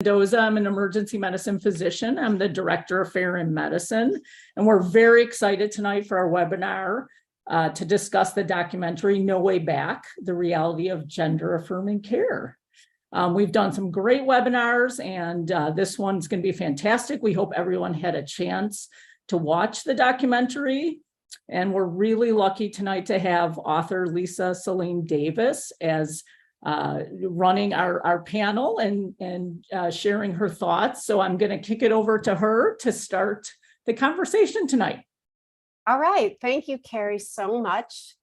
Mendoza. I'm an emergency medicine physician. I'm the director of Fair in Medicine, and we're very excited tonight for our webinar to discuss the documentary No Way Back, the Reality of Gender-Affirming Care. We've done some great webinars, and this one's going to be fantastic. We hope everyone had a chance to watch the documentary, and we're really lucky tonight to have author Lisa Selin Davis as running our panel and sharing her thoughts. So I'm going to kick it over to her to start the conversation tonight. All right. Thank you, Carrie, so much.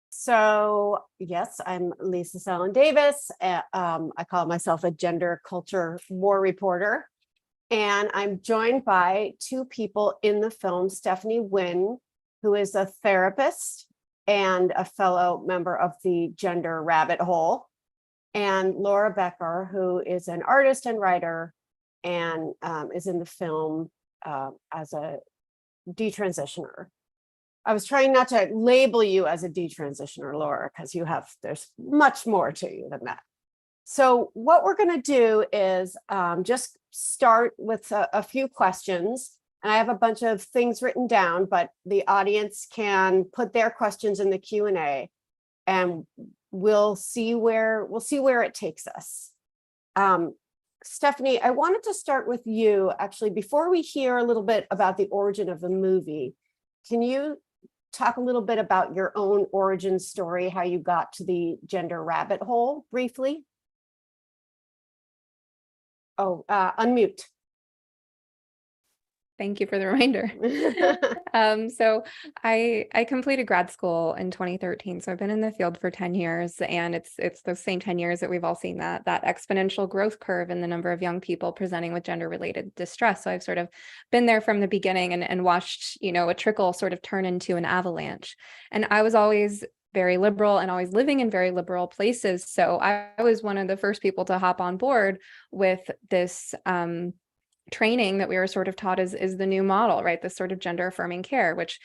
So yes, I'm Lisa Selin Davis. I call myself a gender culture war reporter. And I'm joined by two people in the film, Stephanie Winn, who is a therapist and a fellow member of the Gender Rabbit Hole, and Laura Becker, who is an artist and writer and is in the film as a detransitioner. I was trying not to label you as a detransitioner, Laura, because there's much more to you than that. So what we're going to do is just start with a few questions. And I have a bunch of things written down, but the audience can put their questions in the Q&A, and we'll see where it takes us. Stephanie, I wanted to start with you, actually, before we hear a little bit about the origin of the movie. Can you talk a little bit about your own origin story, how you got to the gender rabbit hole briefly? Oh, unmute. Thank you for the reminder. So I completed grad school in 2013. So I've been in the field for 10 years, and it's those same 10 years that we've all seen that exponential growth curve in the number of young people presenting with gender-related distress. So I've sort of been there from the beginning and watched, a trickle sort of turn into an avalanche. And I was always very liberal and always living in very liberal places. So I was one of the first people to hop on board with this training that we were sort of taught is the new model, right? This sort of gender affirming care, which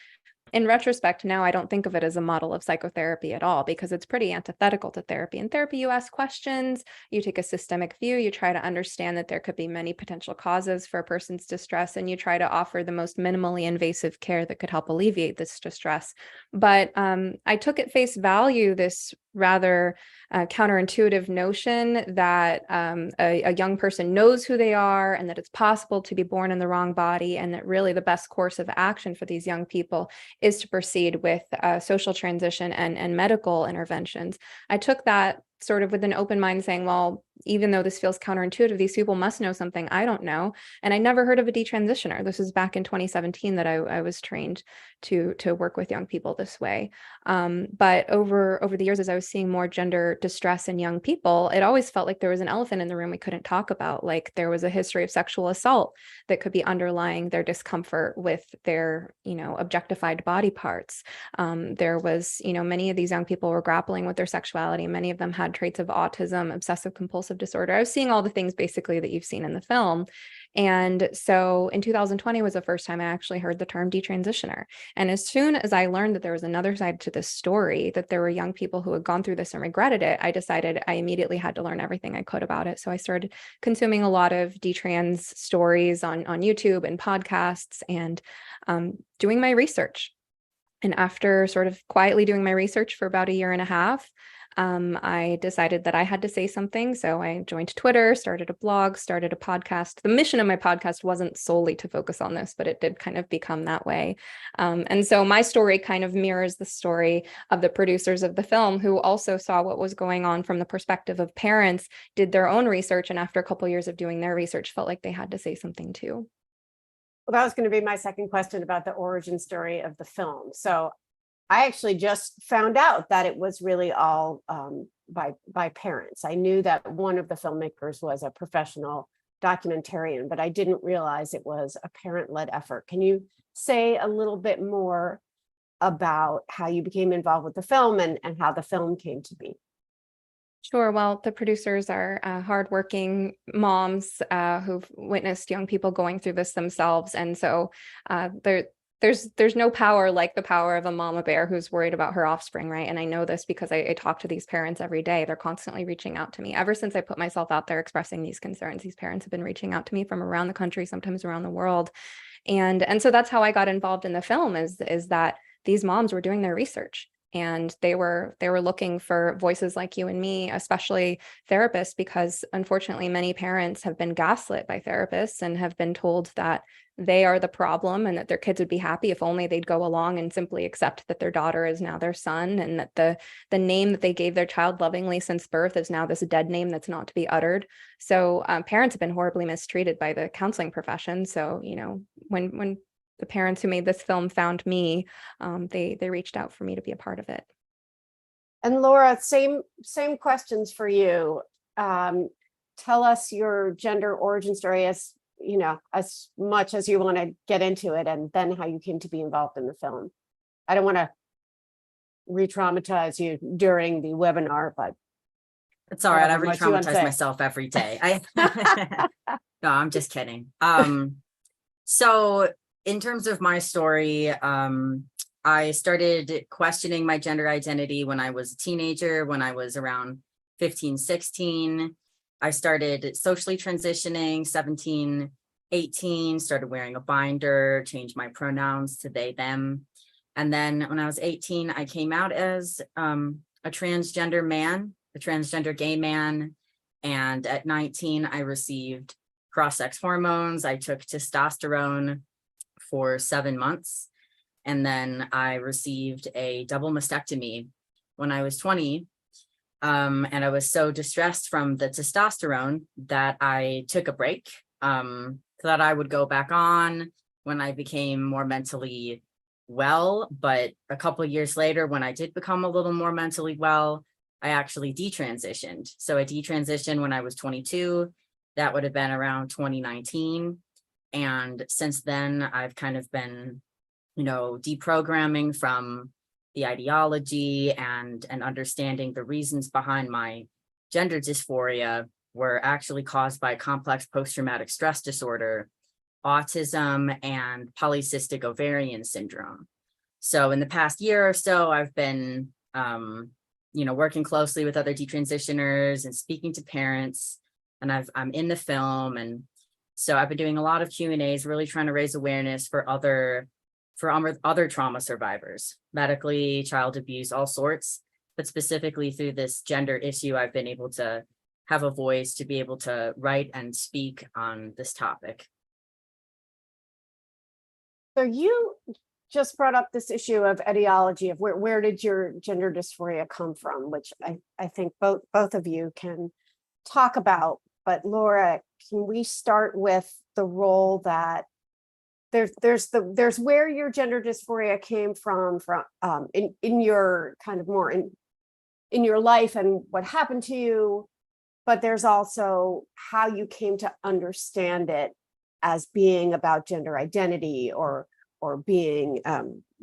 in retrospect, now I don't think of it as a model of psychotherapy at all, because it's pretty antithetical to therapy. In therapy, you ask questions, you take a systemic view, you try to understand that there could be many potential causes for a person's distress, and you try to offer the most minimally invasive care that could help alleviate this distress. But I took at face value this rather counterintuitive notion that a young person knows who they are, and that it's possible to be born in the wrong body, and that really the best course of action for these young people is to proceed with social transition and medical interventions. I took that sort of with an open mind, saying, well, even though this feels counterintuitive, these people must know something I don't know. And I never heard of a detransitioner. This was back in 2017 that I was trained to work with young people this way. But over the years, as I was seeing more gender distress in young people, it always felt like there was an elephant in the room we couldn't talk about. Like there was a history of sexual assault that could be underlying their discomfort with their, objectified body parts. There was, many of these young people were grappling with their sexuality. Many of them had traits of autism, obsessive compulsive disorder. I was seeing all the things basically that you've seen in the film. And so in 2020 was the first time I actually heard the term detransitioner. And as soon as I learned that there was another side to this story, that there were young people who had gone through this and regretted it, I decided I immediately had to learn everything I could about it. So I started consuming a lot of detrans stories on YouTube and podcasts, and doing my research. And after sort of quietly doing my research for about a year and a half, I decided that I had to say something. So I joined Twitter, started a blog, started a podcast. The mission of my podcast wasn't solely to focus on this, but it did kind of become that way. And so my story kind of mirrors the story of the producers of the film, who also saw what was going on from the perspective of parents, did their own research, and after a couple of years of doing their research, felt like they had to say something too. Well, that was going to be my second question about the origin story of the film. So I actually just found out that it was really all by parents. I knew that one of the filmmakers was a professional documentarian, but I didn't realize it was a parent-led effort. Can you say a little bit more about how you became involved with the film and how the film came to be? Sure. Well, the producers are hardworking moms who've witnessed young people going through this themselves. And so there's no power like the power of a mama bear who's worried about her offspring, right? And I know this because I talk to these parents every day. They're constantly reaching out to me. Ever since I put myself out there expressing these concerns, these parents have been reaching out to me from around the country, sometimes around the world. And so that's how I got involved in the film, is that these moms were doing their research. And they were looking for voices like you and me, especially therapists, because unfortunately, many parents have been gaslit by therapists and have been told that they are the problem and that their kids would be happy if only they'd go along and simply accept that their daughter is now their son, and that the name that they gave their child lovingly since birth is now this dead name that's not to be uttered. So parents have been horribly mistreated by the counseling profession. So, you know, when the parents who made this film found me, they reached out for me to be a part of it. And Laura, same questions for you. Tell us your gender origin story, as you know, as much as you want to get into it, and then how you came to be involved in the film. I don't want to re-traumatize you during the webinar, but it's all right. I whatever much you want to re-traumatize say. myself every day. No, I'm just kidding. So in terms of my story, I started questioning my gender identity when I was a teenager, when I was around 15, 16. I started socially transitioning, 17, 18, started wearing a binder, changed my pronouns to they, them. And then when I was 18, I came out as a transgender man, a transgender gay man. And at 19, I received cross-sex hormones. I took testosterone for 7 months. And then I received a double mastectomy when I was 20. And I was so distressed from the testosterone that I took a break, so that I would go back on when I became more mentally well. But a couple of years later, when I did become a little more mentally well, I actually detransitioned. So I detransitioned when I was 22. That would have been around 2019. And since then, I've kind of been, you know, deprogramming from the ideology and understanding the reasons behind my gender dysphoria were actually caused by complex post-traumatic stress disorder, autism, and polycystic ovarian syndrome. So in the past year or so, I've been, you know, working closely with other detransitioners and speaking to parents, and I'm in the film. And so I've been doing a lot of Q&As, really trying to raise awareness for other trauma survivors, medically, child abuse, all sorts, but specifically through this gender issue, I've been able to have a voice to be able to write and speak on this topic. So you just brought up this issue of etiology, of where did your gender dysphoria come from, which I think both of you can talk about. But Laura, can we start with the role that there's where your gender dysphoria came from in your kind of more in your life and what happened to you, but there's also how you came to understand it as being about gender identity or being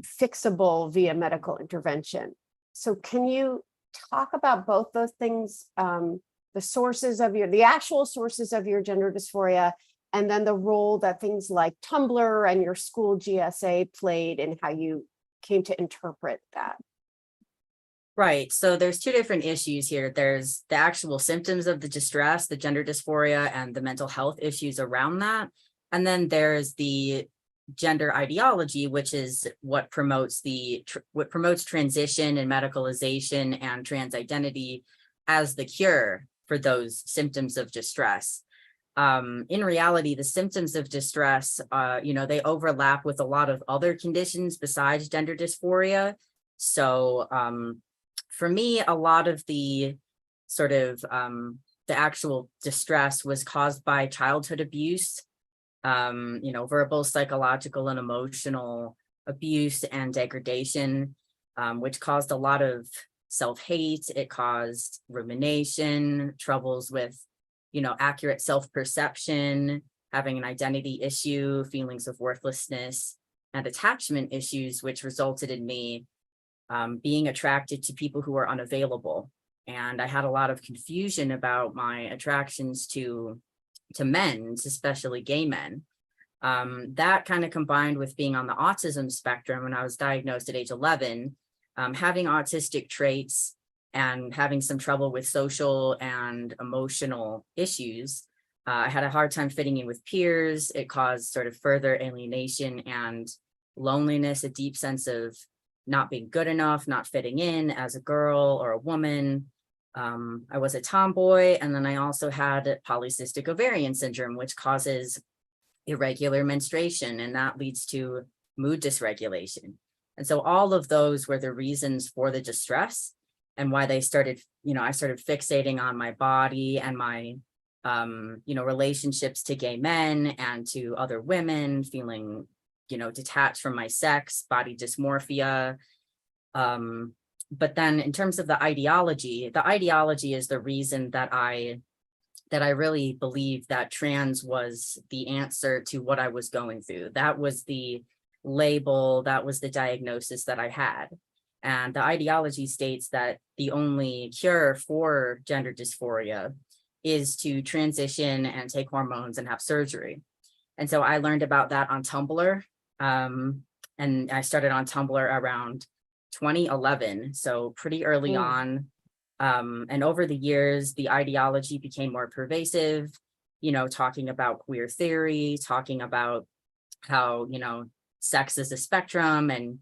fixable via medical intervention. So can you talk about both those things, the sources of the actual sources of your gender dysphoria, and then the role that things like Tumblr and your school GSA played in how you came to interpret that? Right. So there's two different issues here. There's the actual symptoms of the distress, the gender dysphoria, and the mental health issues around that. And then there's the gender ideology, which is what promotes transition and medicalization and trans identity as the cure for those symptoms of distress. In reality, the symptoms of distress, you know, they overlap with a lot of other conditions besides gender dysphoria. So for me, a lot of the sort of the actual distress was caused by childhood abuse, you know, verbal, psychological, and emotional abuse and degradation, which caused a lot of self-hate. It caused rumination, troubles with, you know, accurate self-perception, having an identity issue, feelings of worthlessness, and attachment issues, which resulted in me being attracted to people who are unavailable. And I had a lot of confusion about my attractions to men, especially gay men. That kind of combined with being on the autism spectrum when I was diagnosed at age 11, having autistic traits and having some trouble with social and emotional issues. I had a hard time fitting in with peers. It caused sort of further alienation and loneliness, a deep sense of not being good enough, not fitting in as a girl or a woman. I was a tomboy, and then I also had polycystic ovarian syndrome, which causes irregular menstruation, and that leads to mood dysregulation. And so all of those were the reasons for the distress and why they started, I started fixating on my body and my, relationships to gay men and to other women, feeling, detached from my sex, body dysmorphia. But then in terms of the ideology is the reason that I really believe that trans was the answer to what I was going through. That was the label, that was the diagnosis that I had. And the ideology states that the only cure for gender dysphoria is to transition and take hormones and have surgery. And so I learned about that on Tumblr. And I started on Tumblr around 2011, so pretty early on. And over the years, the ideology became more pervasive, talking about queer theory, talking about how, sex is a spectrum and,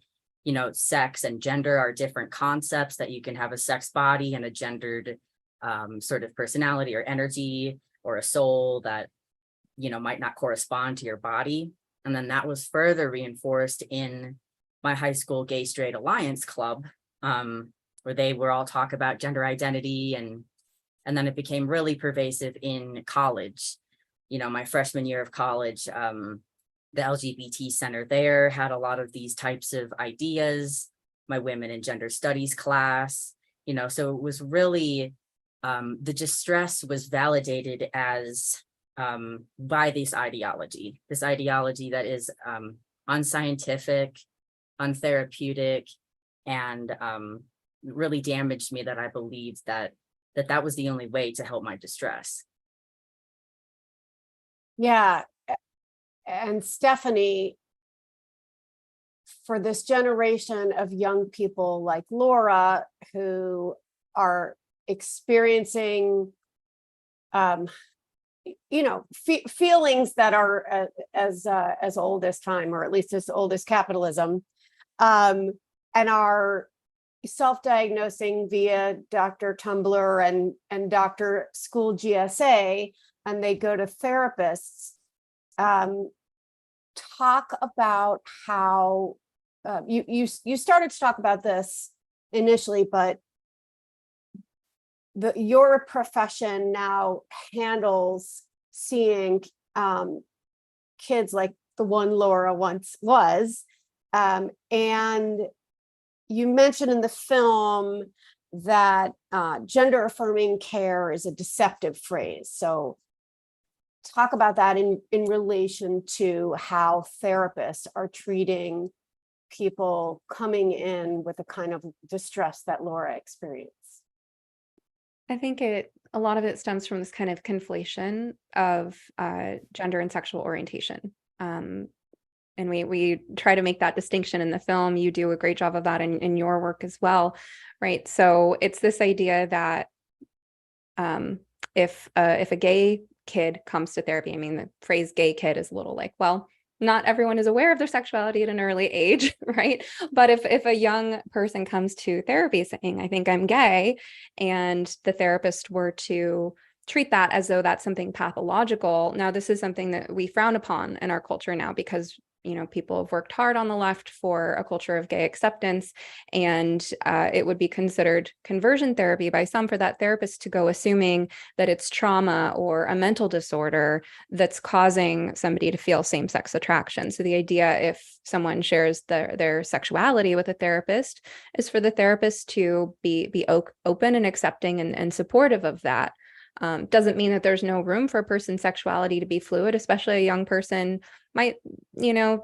sex and gender are different concepts, that you can have a sex body and a gendered sort of personality or energy or a soul that, might not correspond to your body. And then that was further reinforced in my high school Gay Straight Alliance Club, where they were all talk about gender identity. And then it became really pervasive in college. My freshman year of college, the LGBT center there had a lot of these types of ideas, my women and gender studies class, so it was really, the distress was validated as by this ideology that is unscientific, untherapeutic, and really damaged me, that I believed that was the only way to help my distress. Yeah. And Stephanie, for this generation of young people like Laura, who are experiencing, feelings that are as old as time, or at least as old as capitalism, and are self-diagnosing via Dr. Tumblr and Dr. School GSA, and they go to therapists. Talk about how you started to talk about this initially, but your profession now handles seeing kids like the one Laura once was. And you mentioned in the film that gender-affirming care is a deceptive phrase. So talk about that in relation to how therapists are treating people coming in with the kind of distress that Laura experienced. I think a lot of it stems from this kind of conflation of gender and sexual orientation. And we try to make that distinction in the film. You do a great job of that in your work as well, right? So it's this idea that if a gay kid comes to therapy, I mean, the phrase gay kid is a little like, well, not everyone is aware of their sexuality at an early age, right? But if a young person comes to therapy saying, I think I'm gay, and the therapist were to treat that as though that's something pathological. Now, this is something that we frown upon in our culture now, because people have worked hard on the left for a culture of gay acceptance, and it would be considered conversion therapy by some for that therapist to go assuming that it's trauma or a mental disorder that's causing somebody to feel same-sex attraction. So the idea, if someone shares their sexuality with a therapist, is for the therapist to be open and accepting and supportive of that. Doesn't mean that there's no room for a person's sexuality to be fluid, especially a young person might,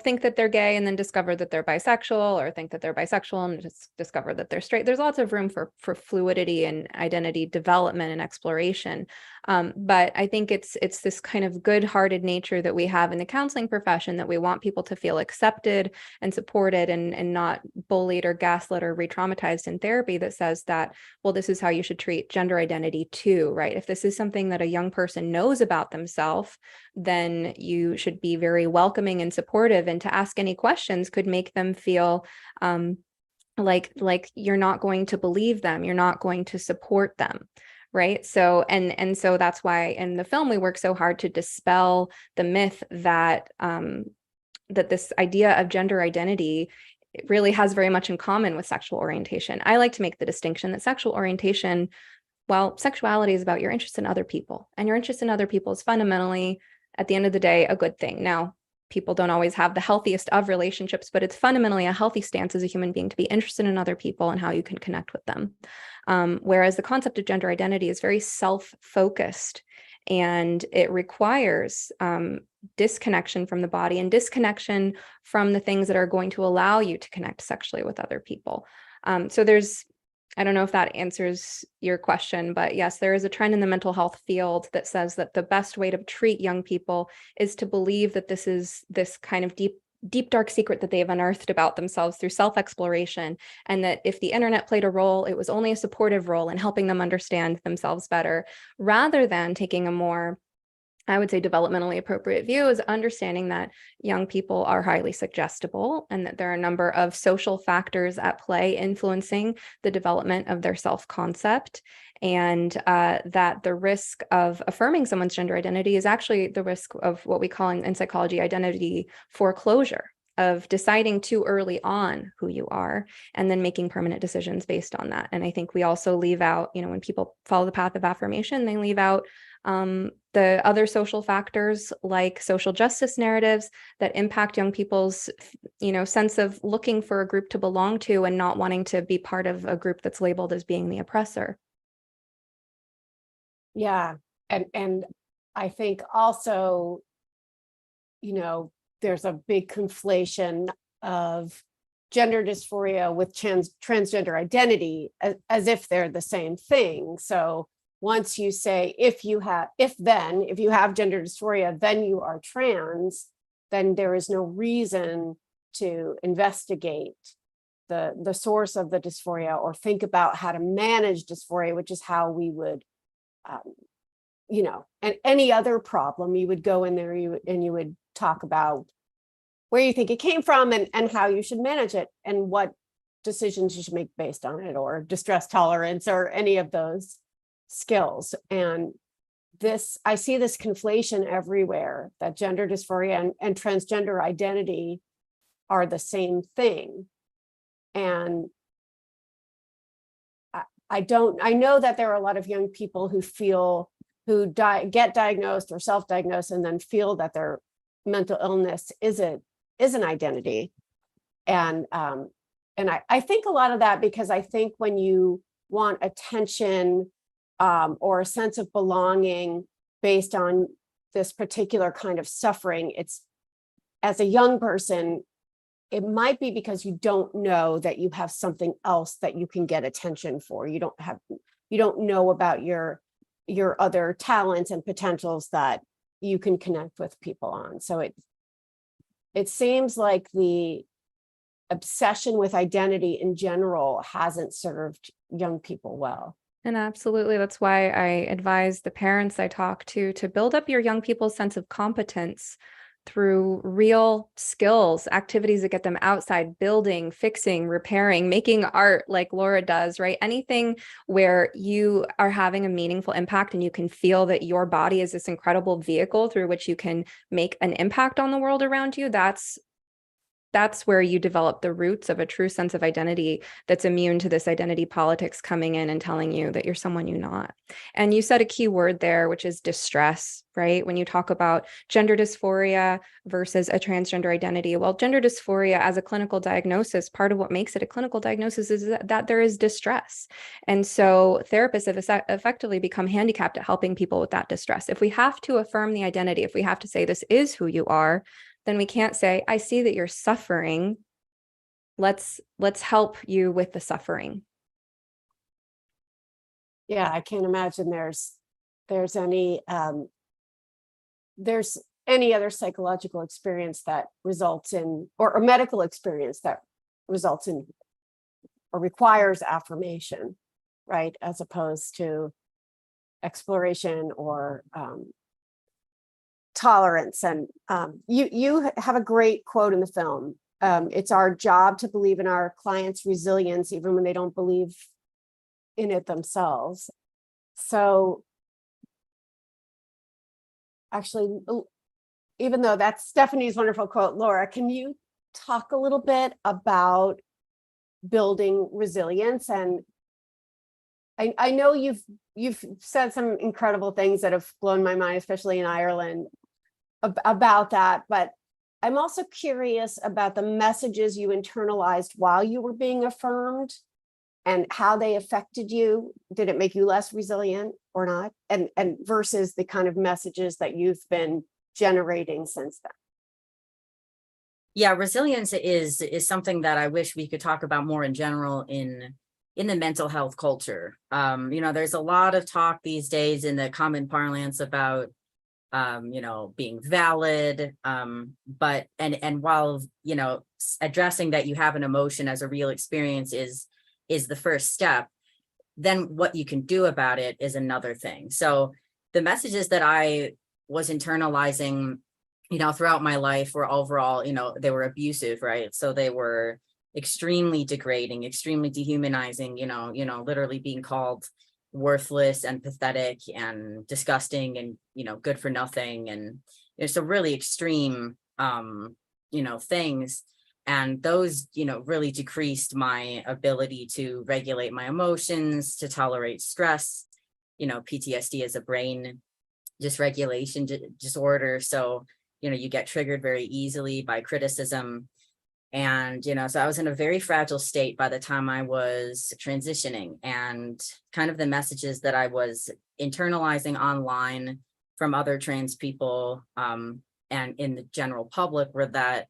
think that they're gay and then discover that they're bisexual, or think that they're bisexual and just discover that they're straight. There's lots of room for fluidity and identity development and exploration. But I think it's this kind of good-hearted nature that we have in the counseling profession, that we want people to feel accepted and supported and not bullied or gaslit or re-traumatized in therapy, that says that, well, this is how you should treat gender identity too, right? If this is something that a young person knows about themselves, then you should be very welcoming and supportive, and to ask any questions could make them feel like you're not going to believe them, you're not going to support them. Right. So, and so that's why in the film, we work so hard to dispel the myth that, that this idea of gender identity really has very much in common with sexual orientation. I like to make the distinction that sexual orientation, well, sexuality is about your interest in other people, and your interest in other people is fundamentally, at the end of the day, a good thing. Now, people don't always have the healthiest of relationships, but it's fundamentally a healthy stance as a human being to be interested in other people and how you can connect with them. Whereas the concept of gender identity is very self-focused, and it requires disconnection from the body and disconnection from the things that are going to allow you to connect sexually with other people. So I don't know if that answers your question, but yes, there is a trend in the mental health field that says that the best way to treat young people is to believe that this is this kind of deep, dark secret that they have unearthed about themselves through self-exploration. And that if the internet played a role, it was only a supportive role in helping them understand themselves better, rather than taking a more, I would say, developmentally appropriate view, is understanding that young people are highly suggestible, and that there are a number of social factors at play influencing the development of their self-concept, and that the risk of affirming someone's gender identity is actually the risk of what we call in psychology identity foreclosure, of deciding too early on who you are and then making permanent decisions based on that. And I think we also leave out, when people follow the path of affirmation, they leave out the other social factors like social justice narratives that impact young people's, sense of looking for a group to belong to and not wanting to be part of a group that's labeled as being the oppressor. Yeah. And I think also, there's a big conflation of gender dysphoria with transgender identity as if they're the same thing. So once you say, if you have gender dysphoria, then you are trans, then there is no reason to investigate the source of the dysphoria or think about how to manage dysphoria, which is how we would, and any other problem, you would go in there and you would talk about where you think it came from and how you should manage it and what decisions you should make based on it, or distress tolerance, or any of those skills. And I see this conflation everywhere, that gender dysphoria and transgender identity are the same thing. And I know that there are a lot of young people who get diagnosed or self-diagnosed and then feel that their mental illness is an identity. And I think a lot of that, because I think when you want attention or a sense of belonging based on this particular kind of suffering, it's, as a young person, it might be because you don't know that you have something else that you can get attention for. You don't know about your other talents and potentials that you can connect with people on. So it seems like the obsession with identity in general hasn't served young people well. And absolutely, that's why I advise the parents I talk to build up your young people's sense of competence through real skills, activities that get them outside, building, fixing, repairing, making art like Laura does, right? Anything where you are having a meaningful impact and you can feel that your body is this incredible vehicle through which you can make an impact on the world around you. That's where you develop the roots of a true sense of identity that's immune to this identity politics coming in and telling you that you're someone you're not. And you said a key word there, which is distress, right? When you talk about gender dysphoria versus a transgender identity, well, gender dysphoria as a clinical diagnosis, part of what makes it a clinical diagnosis is that there is distress. And so therapists have effectively become handicapped at helping people with that distress. If we have to affirm the identity, if we have to say this is who you are, then we can't say, I see that you're suffering. Let's help you with the suffering. Yeah, I can't imagine there's any other psychological experience that results in, or medical experience that results in or requires affirmation, right? As opposed to exploration or tolerance. And you have a great quote in the film. It's our job to believe in our clients' resilience, even when they don't believe in it themselves. So actually, even though that's Stephanie's wonderful quote, Laura, can you talk a little bit about building resilience? And I know you've said some incredible things that have blown my mind, especially in Ireland, about that. But I'm also curious about the messages you internalized while you were being affirmed and how they affected you. Did it make you less resilient or not? And versus the kind of messages that you've been generating since then. Yeah, resilience is something that I wish we could talk about more in general in the mental health culture. There's a lot of talk these days in the common parlance about being valid, but while addressing that you have an emotion as a real experience is the first step, then what you can do about it is another thing. So the messages that I was internalizing throughout my life were overall, they were abusive, right? So they were extremely degrading, extremely dehumanizing, literally being called worthless and pathetic and disgusting and, good for nothing. And so really extreme, things. And those, really decreased my ability to regulate my emotions, to tolerate stress. PTSD is a brain dysregulation disorder. So, you get triggered very easily by criticism. And, so I was in a very fragile state by the time I was transitioning, and kind of the messages that I was internalizing online from other trans people and in the general public were that,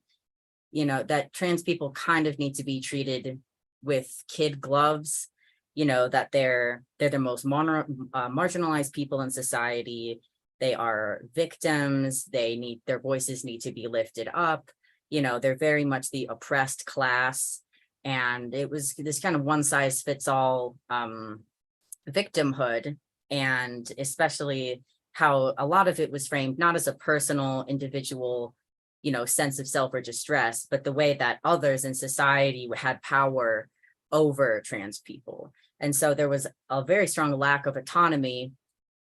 that trans people kind of need to be treated with kid gloves, that they're the most marginalized people in society. They are victims. Their voices need to be lifted up. They're very much the oppressed class. And it was this kind of one size fits all victimhood. And especially how a lot of it was framed, not as a personal individual, sense of self or distress, but the way that others in society had power over trans people. And so there was a very strong lack of autonomy,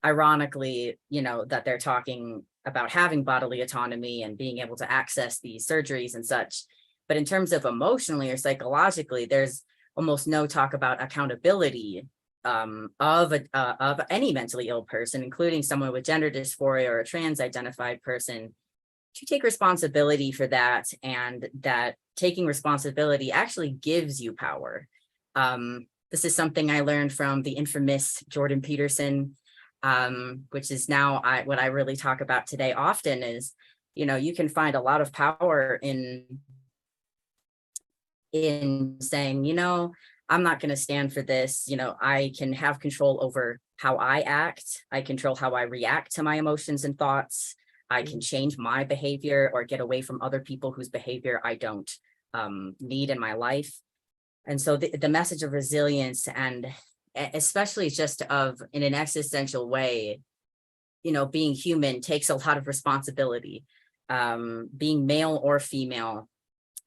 ironically, that they're talking about having bodily autonomy and being able to access these surgeries and such. But in terms of emotionally or psychologically, there's almost no talk about accountability of any mentally ill person, including someone with gender dysphoria or a trans identified person, to take responsibility for that, and that taking responsibility actually gives you power. This is something I learned from the infamous Jordan Peterson, which is now what I really talk about today often is, you can find a lot of power in saying, I'm not going to stand for this. I can have control over how I act. I control how I react to my emotions and thoughts. I can change my behavior or get away from other people whose behavior I don't need in my life. And so the message of resilience, and especially just in an existential way, being human takes a lot of responsibility. Being male or female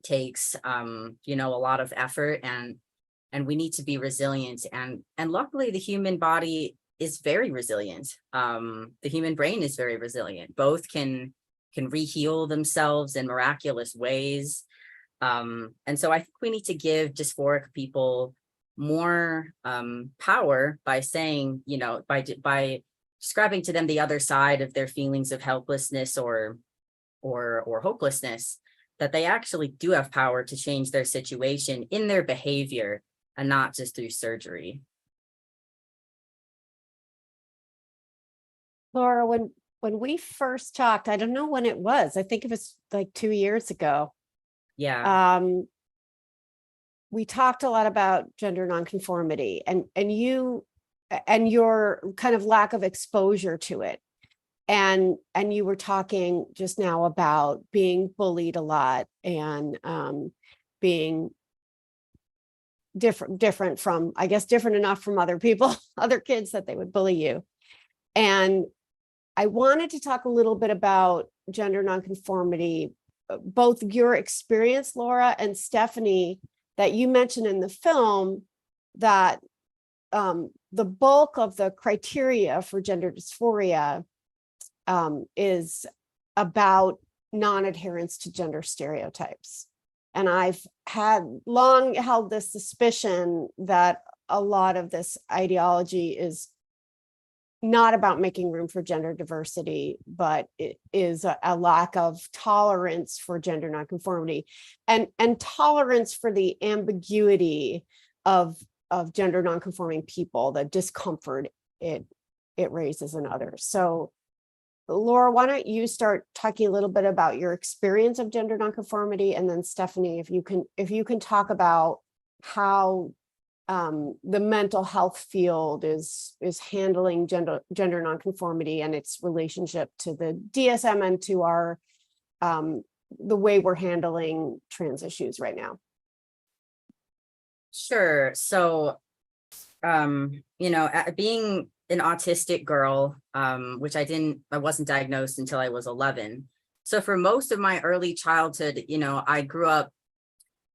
takes, a lot of effort, and we need to be resilient. And luckily the human body is very resilient. The human brain is very resilient. Both can re-heal themselves in miraculous ways. And so I think we need to give dysphoric people more power by saying, by describing to them the other side of their feelings of helplessness or hopelessness, that they actually do have power to change their situation in their behavior and not just through surgery. Laura, when when we first talked, I don't know when it was, I think it was like 2 years ago. Yeah. We talked a lot about gender nonconformity and your kind of lack of exposure to it. And you were talking just now about being bullied a lot and being different from, I guess, different enough from other people, other kids that they would bully you. And I wanted to talk a little bit about gender nonconformity, both your experience, Laura and Stephanie, that you mentioned in the film, that the bulk of the criteria for gender dysphoria is about non-adherence to gender stereotypes. And I've had long held this suspicion that a lot of this ideology is not about making room for gender diversity, but it is a lack of tolerance for gender nonconformity and tolerance for the ambiguity of gender nonconforming people, the discomfort it raises in others. So Laura, why don't you start talking a little bit about your experience of gender nonconformity, and then Stephanie, if you can talk about how the mental health field is handling gender nonconformity and its relationship to the DSM and to our the way we're handling trans issues right now. Sure. So, being an autistic girl, which I wasn't diagnosed until I was 11. So for most of my early childhood, I grew up,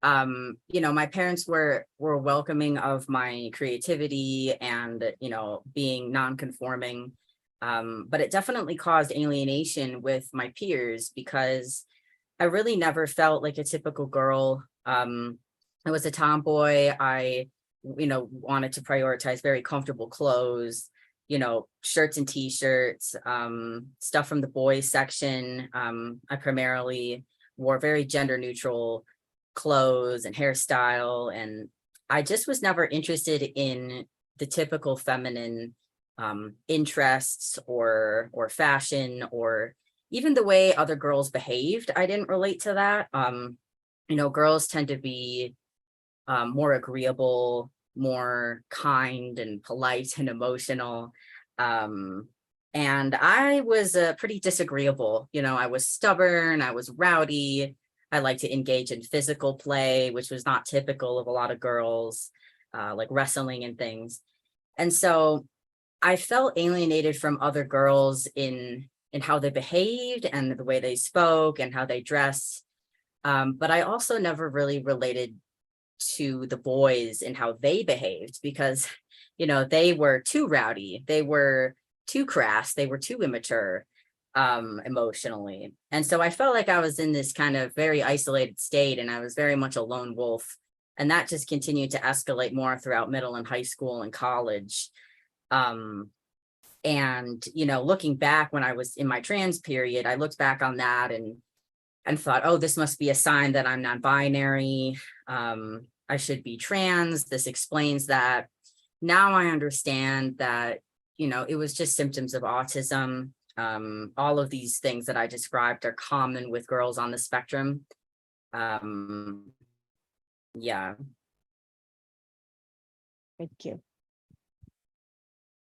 my parents were welcoming of my creativity and, being non-conforming. But it definitely caused alienation with my peers because I really never felt like a typical girl. I was a tomboy. I, wanted to prioritize very comfortable clothes, shirts and t-shirts, stuff from the boys section. I primarily wore very gender neutral clothes and hairstyle. And I just was never interested in the typical feminine interests or fashion or even the way other girls behaved. I didn't relate to that. Girls tend to be more agreeable, more kind and polite and emotional. And I was pretty disagreeable. I was stubborn, I was rowdy. I like to engage in physical play, which was not typical of a lot of girls, like wrestling and things. And so I felt alienated from other girls in how they behaved and the way they spoke and how they dressed. But I also never really related to the boys and how they behaved because, they were too rowdy, they were too crass, they were too immature emotionally. And so I felt like I was in this kind of very isolated state and I was very much a lone wolf. And that just continued to escalate more throughout middle and high school and college. And, looking back when I was in my trans period, I looked back on that and thought, oh, this must be a sign that I'm non-binary. I should be trans. This explains that. Now I understand that, it was just symptoms of autism. All of these things that I described are common with girls on the spectrum. Yeah. Thank you.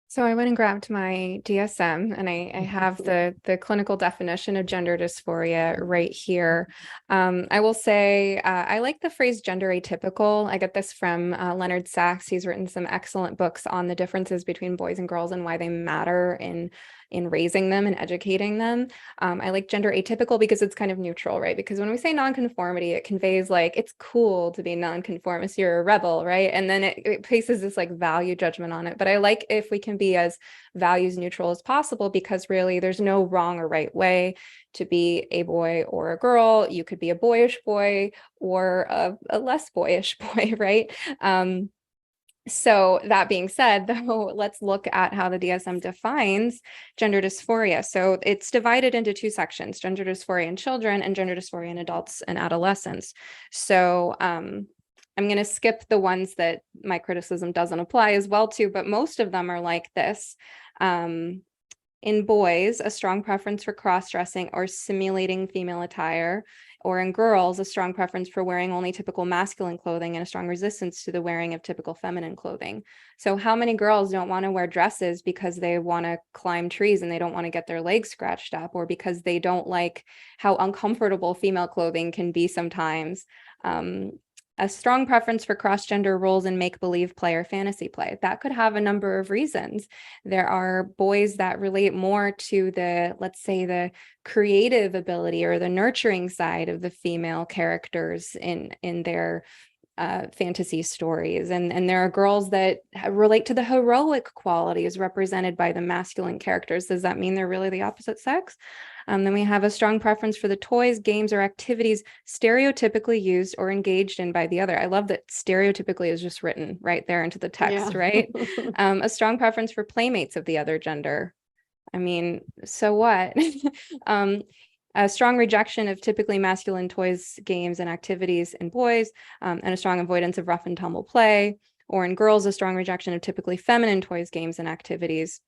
So I went and grabbed my DSM and I have the clinical definition of gender dysphoria right here. I will say I like the phrase gender atypical. I get this from Leonard Sachs. He's written some excellent books on the differences between boys and girls and why they matter in raising them and educating them. I like gender atypical because it's kind of neutral, right? Because when we say nonconformity, it conveys like, it's cool to be nonconformist, you're a rebel, right? And then it places this like value judgment on it. But I like if we can be as values neutral as possible, because really there's no wrong or right way to be a boy or a girl. You could be a boyish boy or a less boyish boy, right? So that being said, though, let's look at how the DSM defines gender dysphoria. So it's divided into two sections: gender dysphoria in children and gender dysphoria in adults and adolescents. So I'm going to skip the ones that my criticism doesn't apply as well to, but most of them are like this. In boys, a strong preference for cross-dressing or simulating female attire, or in girls, a strong preference for wearing only typical masculine clothing and a strong resistance to the wearing of typical feminine clothing. So how many girls don't want to wear dresses because they want to climb trees and they don't want to get their legs scratched up, or because they don't like how uncomfortable female clothing can be sometimes? A strong preference for cross-gender roles in make-believe play or fantasy play. That could have a number of reasons. There are boys that relate more to the, let's say, the creative ability or the nurturing side of the female characters in their fantasy stories. And there are girls that relate to the heroic qualities represented by the masculine characters. Does that mean they're really the opposite sex? Then we have a strong preference for the toys, games, or activities stereotypically used or engaged in by the other. I love that stereotypically is just written right there into the text, Yeah. right? A strong preference for playmates of the other gender. I mean, so what? A strong rejection of typically masculine toys, games, and activities in boys, and a strong avoidance of rough and tumble play, or in girls, a strong rejection of typically feminine toys, games, and activities.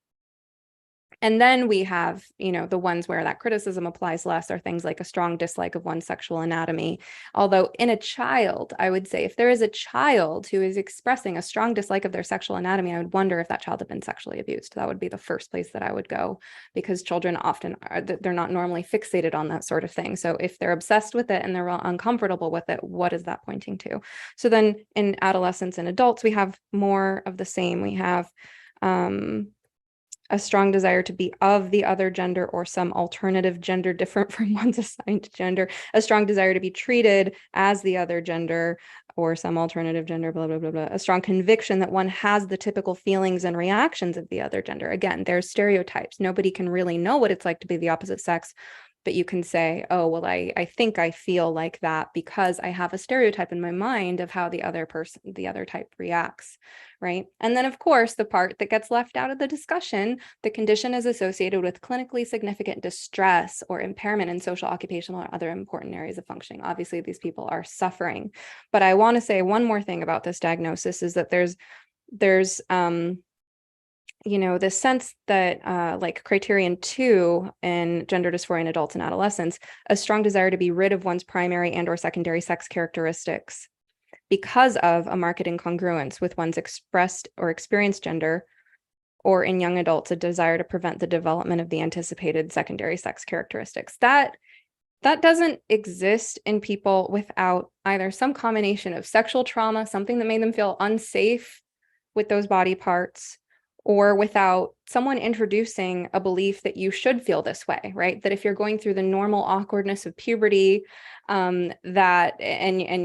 And then we have, the ones where that criticism applies less are things like a strong dislike of one's sexual anatomy. Although in a child, I would say if there is a child who is expressing a strong dislike of their sexual anatomy, I would wonder if that child had been sexually abused. That would be the first place that I would go, because children often they're not normally fixated on that sort of thing. So if they're obsessed with it and they're uncomfortable with it, what is that pointing to? So then in adolescents and adults, we have more of the same. We have a strong desire to be of the other gender or some alternative gender different from one's assigned gender, a strong desire to be treated as the other gender or some alternative gender, blah, blah, blah, blah, a strong conviction that one has the typical feelings and reactions of the other gender. Again, there's stereotypes. Nobody can really know what it's like to be the opposite sex, but you can say, oh, well, I think I feel like that because I have a stereotype in my mind of how the other type reacts, right? And then, of course, the part that gets left out of the discussion, the condition is associated with clinically significant distress or impairment in social, occupational, or other important areas of functioning. Obviously, these people are suffering. But I want to say one more thing about this diagnosis is that there's the sense that like criterion 2 in gender dysphoria in adults and adolescents, a strong desire to be rid of one's primary and or secondary sex characteristics because of a marked incongruence with one's expressed or experienced gender, or in young adults, a desire to prevent the development of the anticipated secondary sex characteristics. That doesn't exist in people without either some combination of sexual trauma, something that made them feel unsafe with those body parts, or without someone introducing a belief that you should feel this way, right? That if you're going through the normal awkwardness of puberty, and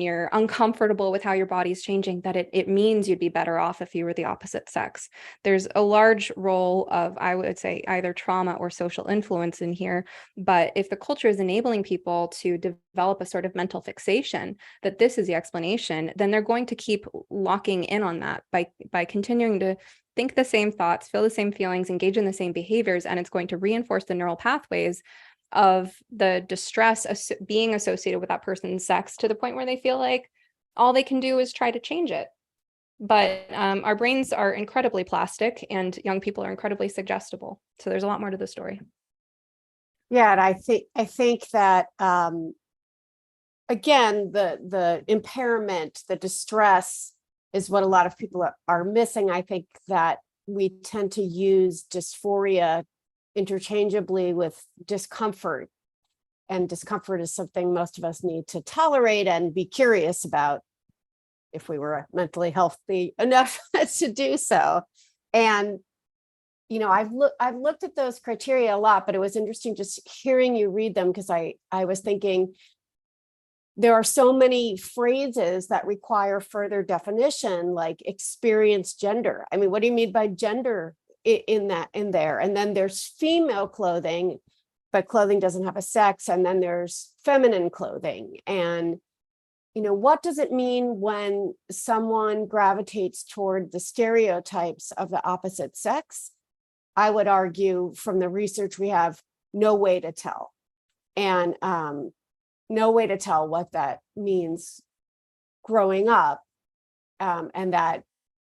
you're uncomfortable with how your body's changing, that it means you'd be better off if you were the opposite sex. There's a large role of, I would say, either trauma or social influence in here. But if the culture is enabling people to develop a sort of mental fixation that this is the explanation, then they're going to keep locking in on that by continuing to think the same thoughts, feel the same feelings, engage in the same behaviors, and it's going to reinforce the neural pathways of the distress being associated with that person's sex to the point where they feel like all they can do is try to change it. But our brains are incredibly plastic and young people are incredibly suggestible. So there's a lot more to the story. Yeah, and I think that again, the impairment, the distress is what a lot of people are missing. I think that we tend to use dysphoria interchangeably with discomfort, and discomfort is something most of us need to tolerate and be curious about if we were mentally healthy enough to do so. And I've looked at those criteria a lot, but it was interesting just hearing you read them, because I was thinking there are so many phrases that require further definition, like experienced gender. I mean, what do you mean by gender in there? And then there's female clothing, but clothing doesn't have a sex. And then there's feminine clothing. And, what does it mean when someone gravitates toward the stereotypes of the opposite sex? I would argue from the research we have no way to tell. And no way to tell what that means growing up. And that,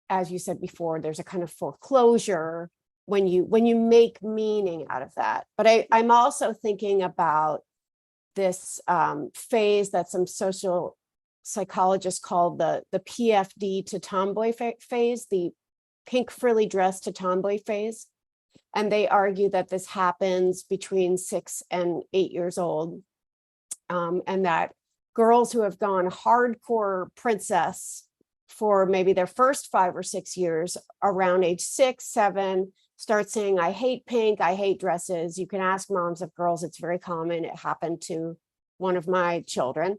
as you said before, there's a kind of foreclosure when you make meaning out of that. But I'm also thinking about this phase that some social psychologists call the PFD to tomboy phase, the pink frilly dress to tomboy phase. And they argue that this happens between 6 and 8 years old. And that girls who have gone hardcore princess for maybe their first 5 or 6 years, around age 6, 7, start saying, I hate pink, I hate dresses. You can ask moms of girls, it's very common. It happened to one of my children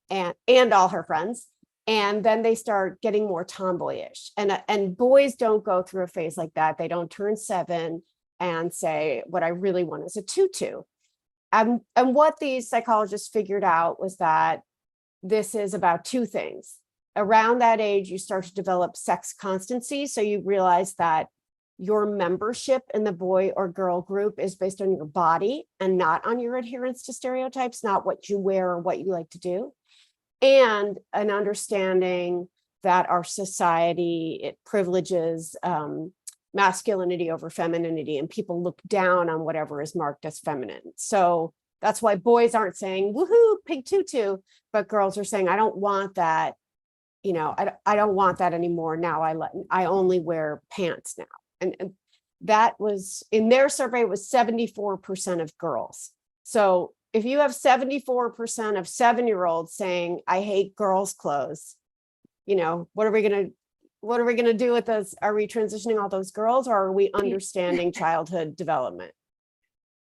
and all her friends. And then they start getting more tomboyish. And boys don't go through a phase like that. They don't turn 7 and say, what I really want is a tutu. And what these psychologists figured out was that this is about 2 things. Around that age, you start to develop sex constancy. So you realize that your membership in the boy or girl group is based on your body and not on your adherence to stereotypes, not what you wear or what you like to do. And an understanding that our society, it privileges masculinity over femininity, and people look down on whatever is marked as feminine. So that's why boys aren't saying, woohoo, pink tutu, but girls are saying, I don't want that. You know, I don't want that anymore. Now I only wear pants now. And that was, in their survey, it was 74% of girls. So if you have 74% of 7-year-olds saying, I hate girls' clothes, you know, what are we going to do with this? Are we transitioning all those girls, or are we understanding childhood development?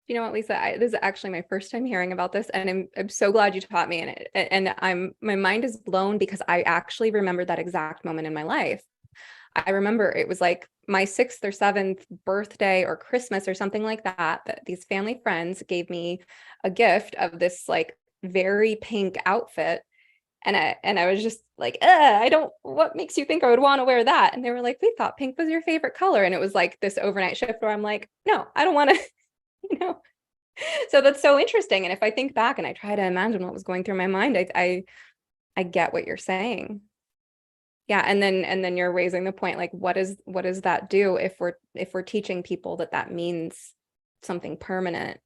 You know what, Lisa, this is actually my first time hearing about this, and I'm so glad you taught me in it. And my mind is blown because I actually remember that exact moment in my life. I remember it was like my 6th or 7th birthday or Christmas or something like that, that these family friends gave me a gift of this like very pink outfit. And I was just like, what makes you think I would want to wear that? And they were like, we thought pink was your favorite color. And it was like this overnight shift where I'm like, no, I don't want to, you know. So that's so interesting. And if I think back and I try to imagine what was going through my mind, I get what you're saying. Yeah. And then you're raising the point, like, what does that do if we're teaching people that means something permanent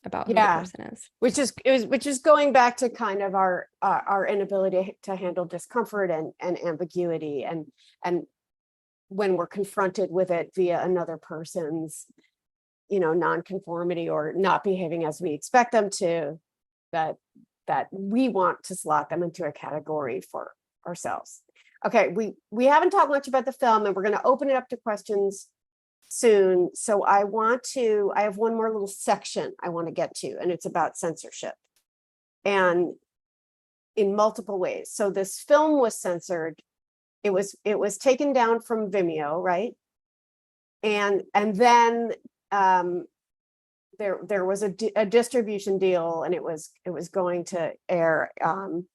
about who the person is? Which is going back to kind of our inability to handle discomfort and ambiguity, and when we're confronted with it via another person's, you know, nonconformity or not behaving as we expect them to, that we want to slot them into a category for ourselves. Okay, we haven't talked much about the film, and we're going to open it up to questions soon. So I have one more little section I want to get to, and it's about censorship, and in multiple ways. So this film was censored. It was taken down from Vimeo, right? And then there was a distribution deal, and it was going to air on,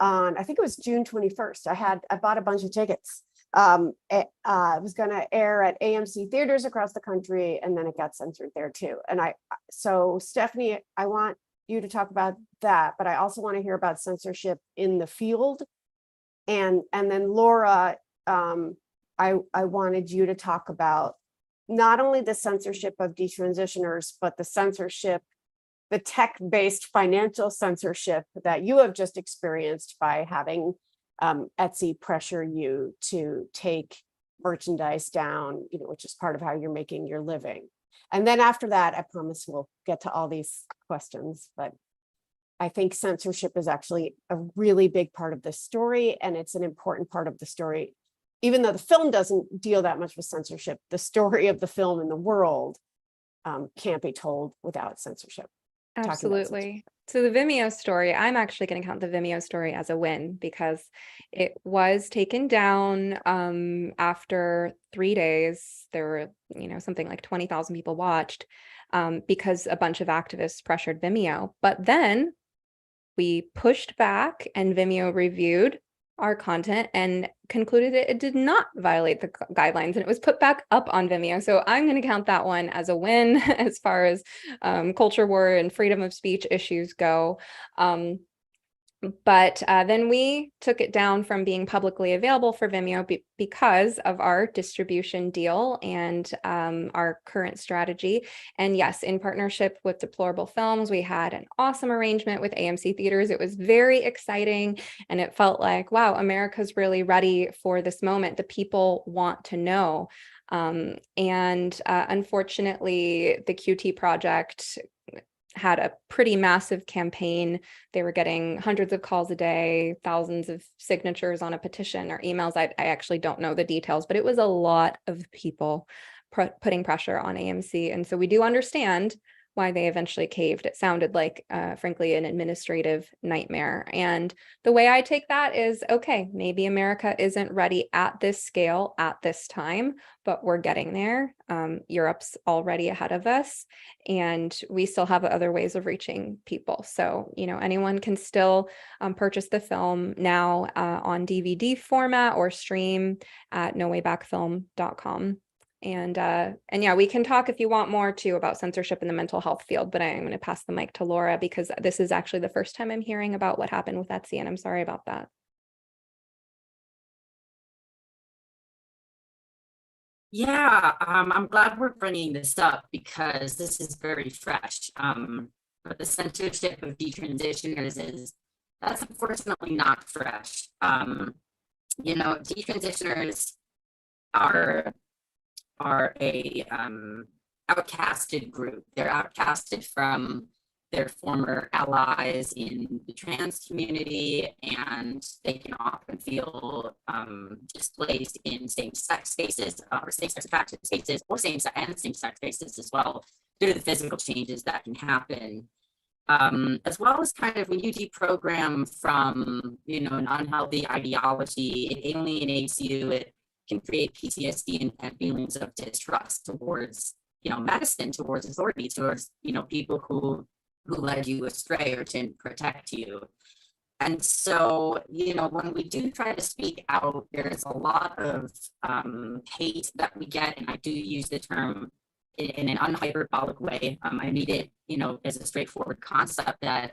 I think it was June 21st. I bought a bunch of tickets. It was going to air at AMC Theaters across the country, and then it got censored there too. So Stephanie, I want you to talk about that, but I also want to hear about censorship in the field. And then Laura, I wanted you to talk about not only the censorship of detransitioners, but the censorship, the tech-based financial censorship that you have just experienced by having Etsy pressure you to take merchandise down, you know, which is part of how you're making your living. And then after that, I promise we'll get to all these questions, but I think censorship is actually a really big part of this story, and it's an important part of the story. Even though the film doesn't deal that much with censorship, the story of the film in the world can't be told without censorship. Absolutely. So the Vimeo story, I'm actually going to count the Vimeo story as a win, because it was taken down after 3 days. There were, you know, something like 20,000 people watched because a bunch of activists pressured Vimeo. But then we pushed back, and Vimeo reviewed our content and concluded it did not violate the guidelines, and it was put back up on Vimeo. So I'm going to count that one as a win as far as culture war and freedom of speech issues go. But then we took it down from being publicly available for Vimeo because of our distribution deal and our current strategy. And yes, in partnership with Deplorable Films, we had an awesome arrangement with AMC Theaters. It was very exciting. And it felt like, wow, America's really ready for this moment. The people want to know. Unfortunately, the QT project had a pretty massive campaign. They were getting hundreds of calls a day, thousands of signatures on a petition or emails. I actually don't know the details, but it was a lot of people putting pressure on AMC. And so we do understand why they eventually caved. It sounded like, frankly, an administrative nightmare. And the way I take that is, okay, maybe America isn't ready at this scale at this time, but we're getting there. Europe's already ahead of us, and we still have other ways of reaching people. So, anyone can still purchase the film now on DVD format or stream at nowaybackfilm.com. And yeah, we can talk if you want more too about censorship in the mental health field, but I'm going to pass the mic to Laura because this is actually the first time I'm hearing about what happened with Etsy, and I'm sorry about that. Yeah, I'm glad we're bringing this up because this is very fresh. But the censorship of detransitioners that's unfortunately not fresh. Detransitioners are a outcasted group. They're outcasted from their former allies in the trans community, and they can often feel displaced in same-sex spaces or same-sex attraction spaces or same-sex spaces as well, due to the physical changes that can happen. As well as kind of when you deprogram from, an unhealthy ideology, it alienates you, it can create PTSD and feelings of distrust towards, medicine, towards authority, towards, people who led you astray or didn't protect you. And so, when we do try to speak out, there's a lot of hate that we get, and I do use the term in an unhyperbolic way. I need it, as a straightforward concept that,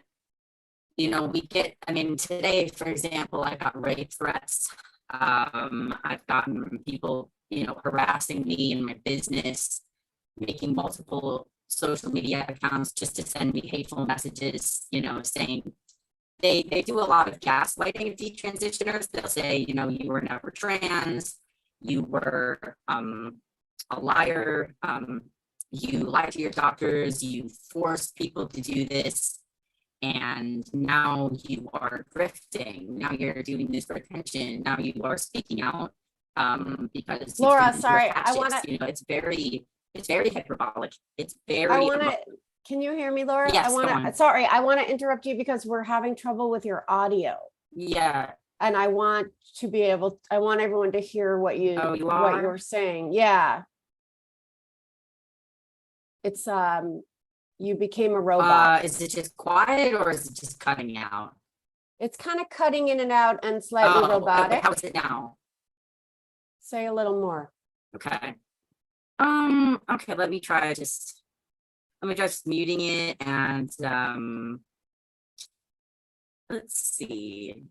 we get, today, for example, I got rape threats. I've gotten people, harassing me in my business, making multiple social media accounts just to send me hateful messages, saying they do a lot of gaslighting of detransitioners. They'll say, you were never trans, you were a liar, you lied to your doctors, you forced people to do this, and now you are grifting. Now you're doing this for attention. Now you are speaking out because Laura, sorry, it's very hyperbolic. It's very. Can you hear me, Laura? Yes, I want to interrupt you because we're having trouble with your audio. Yeah. And I want everyone to hear what you're saying. Yeah. It's you became a robot. Is it just quiet or is it just cutting out? It's kind of cutting in and out and slightly robotic. Okay, how is it now? Say a little more. Okay. Okay, let me try just muting it and let's see.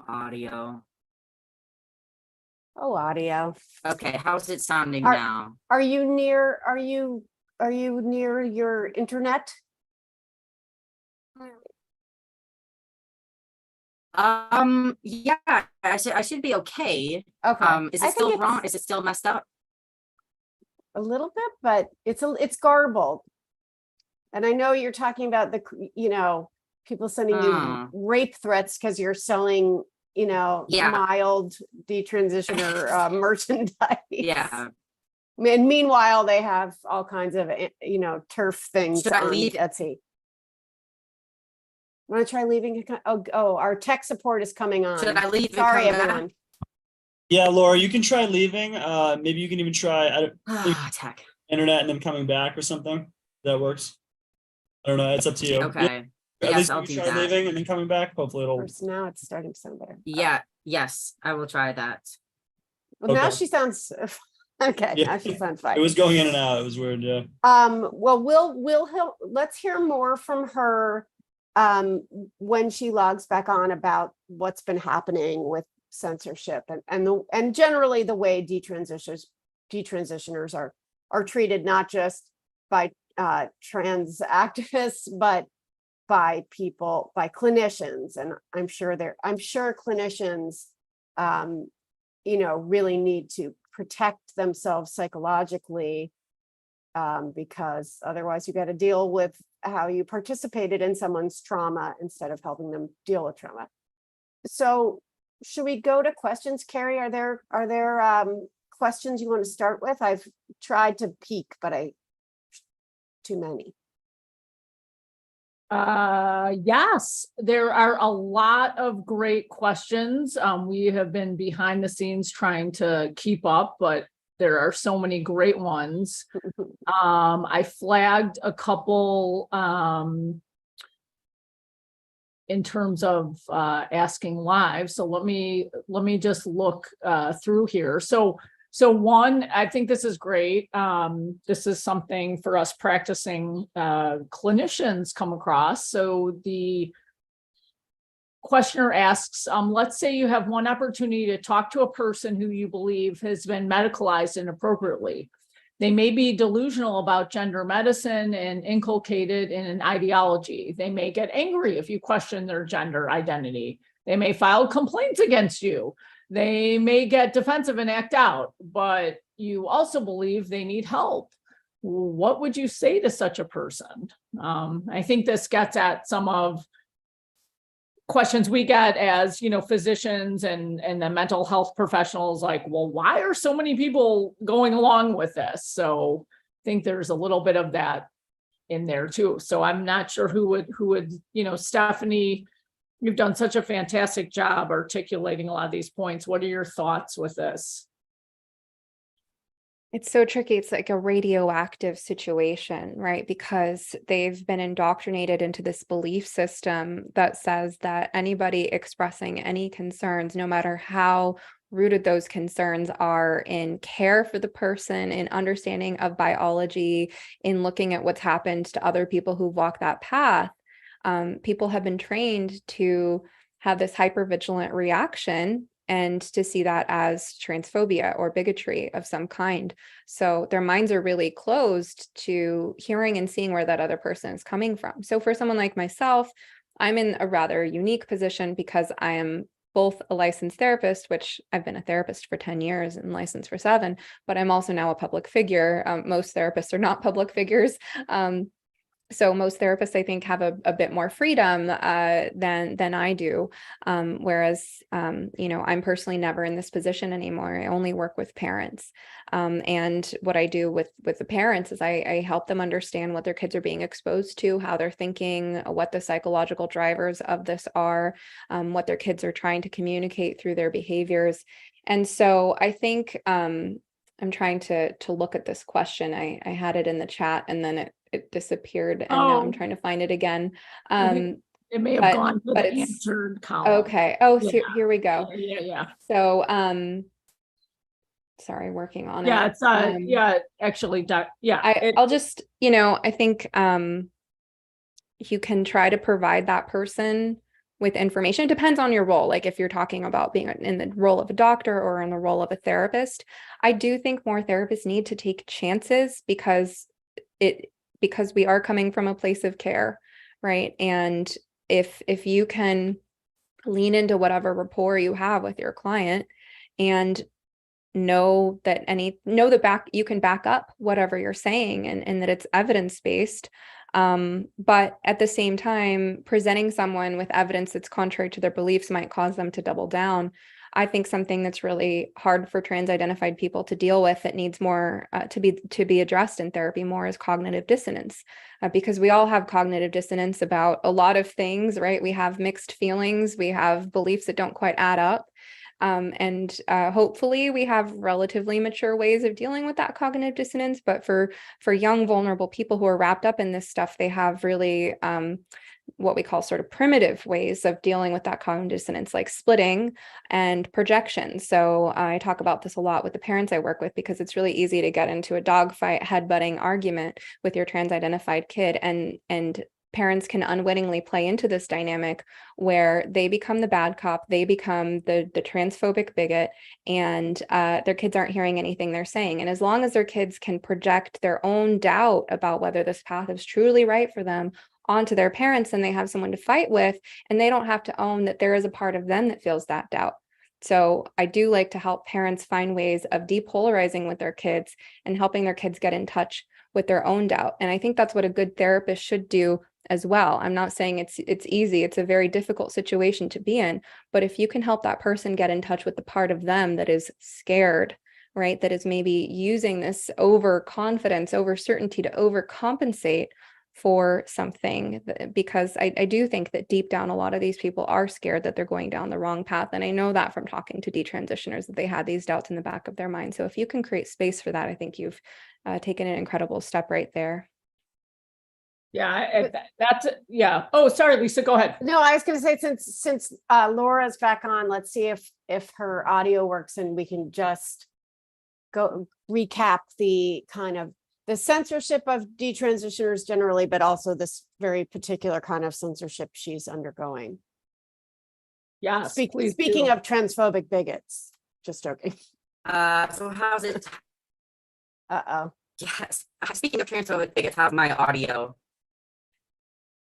Audio. Oh, audio. Okay, how's it sounding now? Are you near your internet? Yeah, I should be okay. Okay. Is it still wrong? Is it still messed up? A little bit, but it's garbled. And I know you're talking about people sending you rape threats because you're selling, mild detransitioner merchandise. Yeah. And meanwhile, they have all kinds of, turf things Should I on leave? Etsy. Want to try leaving? Oh, our tech support is coming on. Should I leave? Sorry, everyone. Yeah, Laura, you can try leaving. Maybe you can even try tech. internet and then coming back or something. That works. I don't know. It's up to you. Okay. At Yes, least I'll you do try that. leaving and then coming back. Hopefully it'll. Now it's starting to sound better. Yeah. Yes, I will try that. Well, now Okay. she sounds Okay, Yeah. now she sounds It fine. was going in and out. It was weird. Yeah. Well, let's hear more from her when she logs back on about what's been happening with censorship and generally the way detransitioners are treated, not just by trans activists, but by clinicians. And I'm sure clinicians really need to protect themselves psychologically, because otherwise you got to deal with how you participated in someone's trauma instead of helping them deal with trauma. So should we go to questions? Carrie, are there questions you want to start with? I've tried to peek, but too many. Yes, there are a lot of great questions. We have been behind the scenes trying to keep up, but there are so many great ones. I flagged a couple in terms of asking live. So let me just look through here. So one, I think this is great. This is something for us practicing clinicians come across. So the questioner asks, let's say you have one opportunity to talk to a person who you believe has been medicalized inappropriately. They may be delusional about gender medicine and inculcated in an ideology. They may get angry if you question their gender identity. They may file complaints against you. They may get defensive and act out, but you also believe they need help. What would you say to such a person? I think this gets at some of questions we get as, physicians and the mental health professionals, like, well, why are so many people going along with this? So I think there's a little bit of that in there too. So I'm not sure who would, Stephanie, you've done such a fantastic job articulating a lot of these points. What are your thoughts with this? It's so tricky. It's like a radioactive situation, right? Because they've been indoctrinated into this belief system that says that anybody expressing any concerns, no matter how rooted those concerns are in care for the person, in understanding of biology, in looking at what's happened to other people who've walked that path, people have been trained to have this hypervigilant reaction and to see that as transphobia or bigotry of some kind. So their minds are really closed to hearing and seeing where that other person is coming from. So for someone like myself, I'm in a rather unique position because I am both a licensed therapist, which I've been a therapist for 10 years and licensed for 7, but I'm also now a public figure. Most therapists are not public figures. So most therapists, I think, have a bit more freedom than I do. Whereas, I'm personally never in this position anymore. I only work with parents. And what I do with the parents is I help them understand what their kids are being exposed to, how they're thinking, what the psychological drivers of this are, what their kids are trying to communicate through their behaviors. And so I think I'm trying to look at this question. I had it in the chat and then it disappeared and now I'm trying to find it again. It may have gone to the answered column. Okay. Oh, Yeah. here we go. Yeah. So, sorry, working on Yeah, it. it's actually, I'll just, I think you can try to provide that person with information. It depends on your role. Like if you're talking about being in the role of a doctor or in the role of a therapist, I do think more therapists need to take chances because we are coming from a place of care, right? And if you can lean into whatever rapport you have with your client and know that you can back up whatever you're saying and that it's evidence-based. But at the same time, presenting someone with evidence that's contrary to their beliefs might cause them to double down. I think something that's really hard for trans-identified people to deal with that needs more to be addressed in therapy more is cognitive dissonance, because we all have cognitive dissonance about a lot of things, right? We have mixed feelings, we have beliefs that don't quite add up. And hopefully we have relatively mature ways of dealing with that cognitive dissonance. But for young, vulnerable people who are wrapped up in this stuff, they have really what we call sort of primitive ways of dealing with that cognitive dissonance, like splitting and projection. So I talk about this a lot with the parents I work with, because it's really easy to get into a dogfight, headbutting argument with your trans-identified kid, and parents can unwittingly play into this dynamic where they become the bad cop, they become the transphobic bigot, and their kids aren't hearing anything they're saying. And as long as their kids can project their own doubt about whether this path is truly right for them onto their parents, then they have someone to fight with, and they don't have to own that there is a part of them that feels that doubt. So I do like to help parents find ways of depolarizing with their kids and helping their kids get in touch with their own doubt. And I think that's what a good therapist should do as well. I'm not saying it's easy. It's a very difficult situation to be in, but if you can help that person get in touch with the part of them that is scared, right, that is maybe using this overconfidence, over certainty to overcompensate for something, because I do think that deep down, a lot of these people are scared that they're going down the wrong path. And I know that from talking to detransitioners, that they had these doubts in the back of their mind. So if you can create space for that, I think you've taken an incredible step right there. Yeah, yeah. Oh, sorry, Lisa, go ahead. No, I was going to say, since Laura's back on, let's see if her audio works, and we can just go recap the kind of the censorship of detransitioners generally, but also this very particular kind of censorship she's undergoing. Yeah. Speaking of transphobic bigots, just joking. So how's it? Uh-oh. Yes. Speaking of transphobic bigots, how's my audio?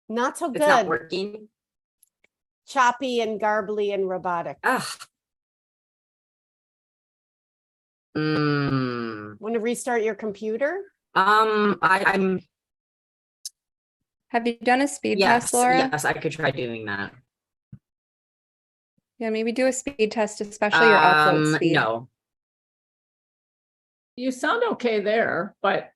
Not so It's not good. working. Choppy and garbly and robotic. Ugh. Want to restart your computer? I'm Have you done a speed yes, test, Laura? yes, I could try doing that. Yeah, maybe do a speed test, especially your upload speed. No. You sound okay there, but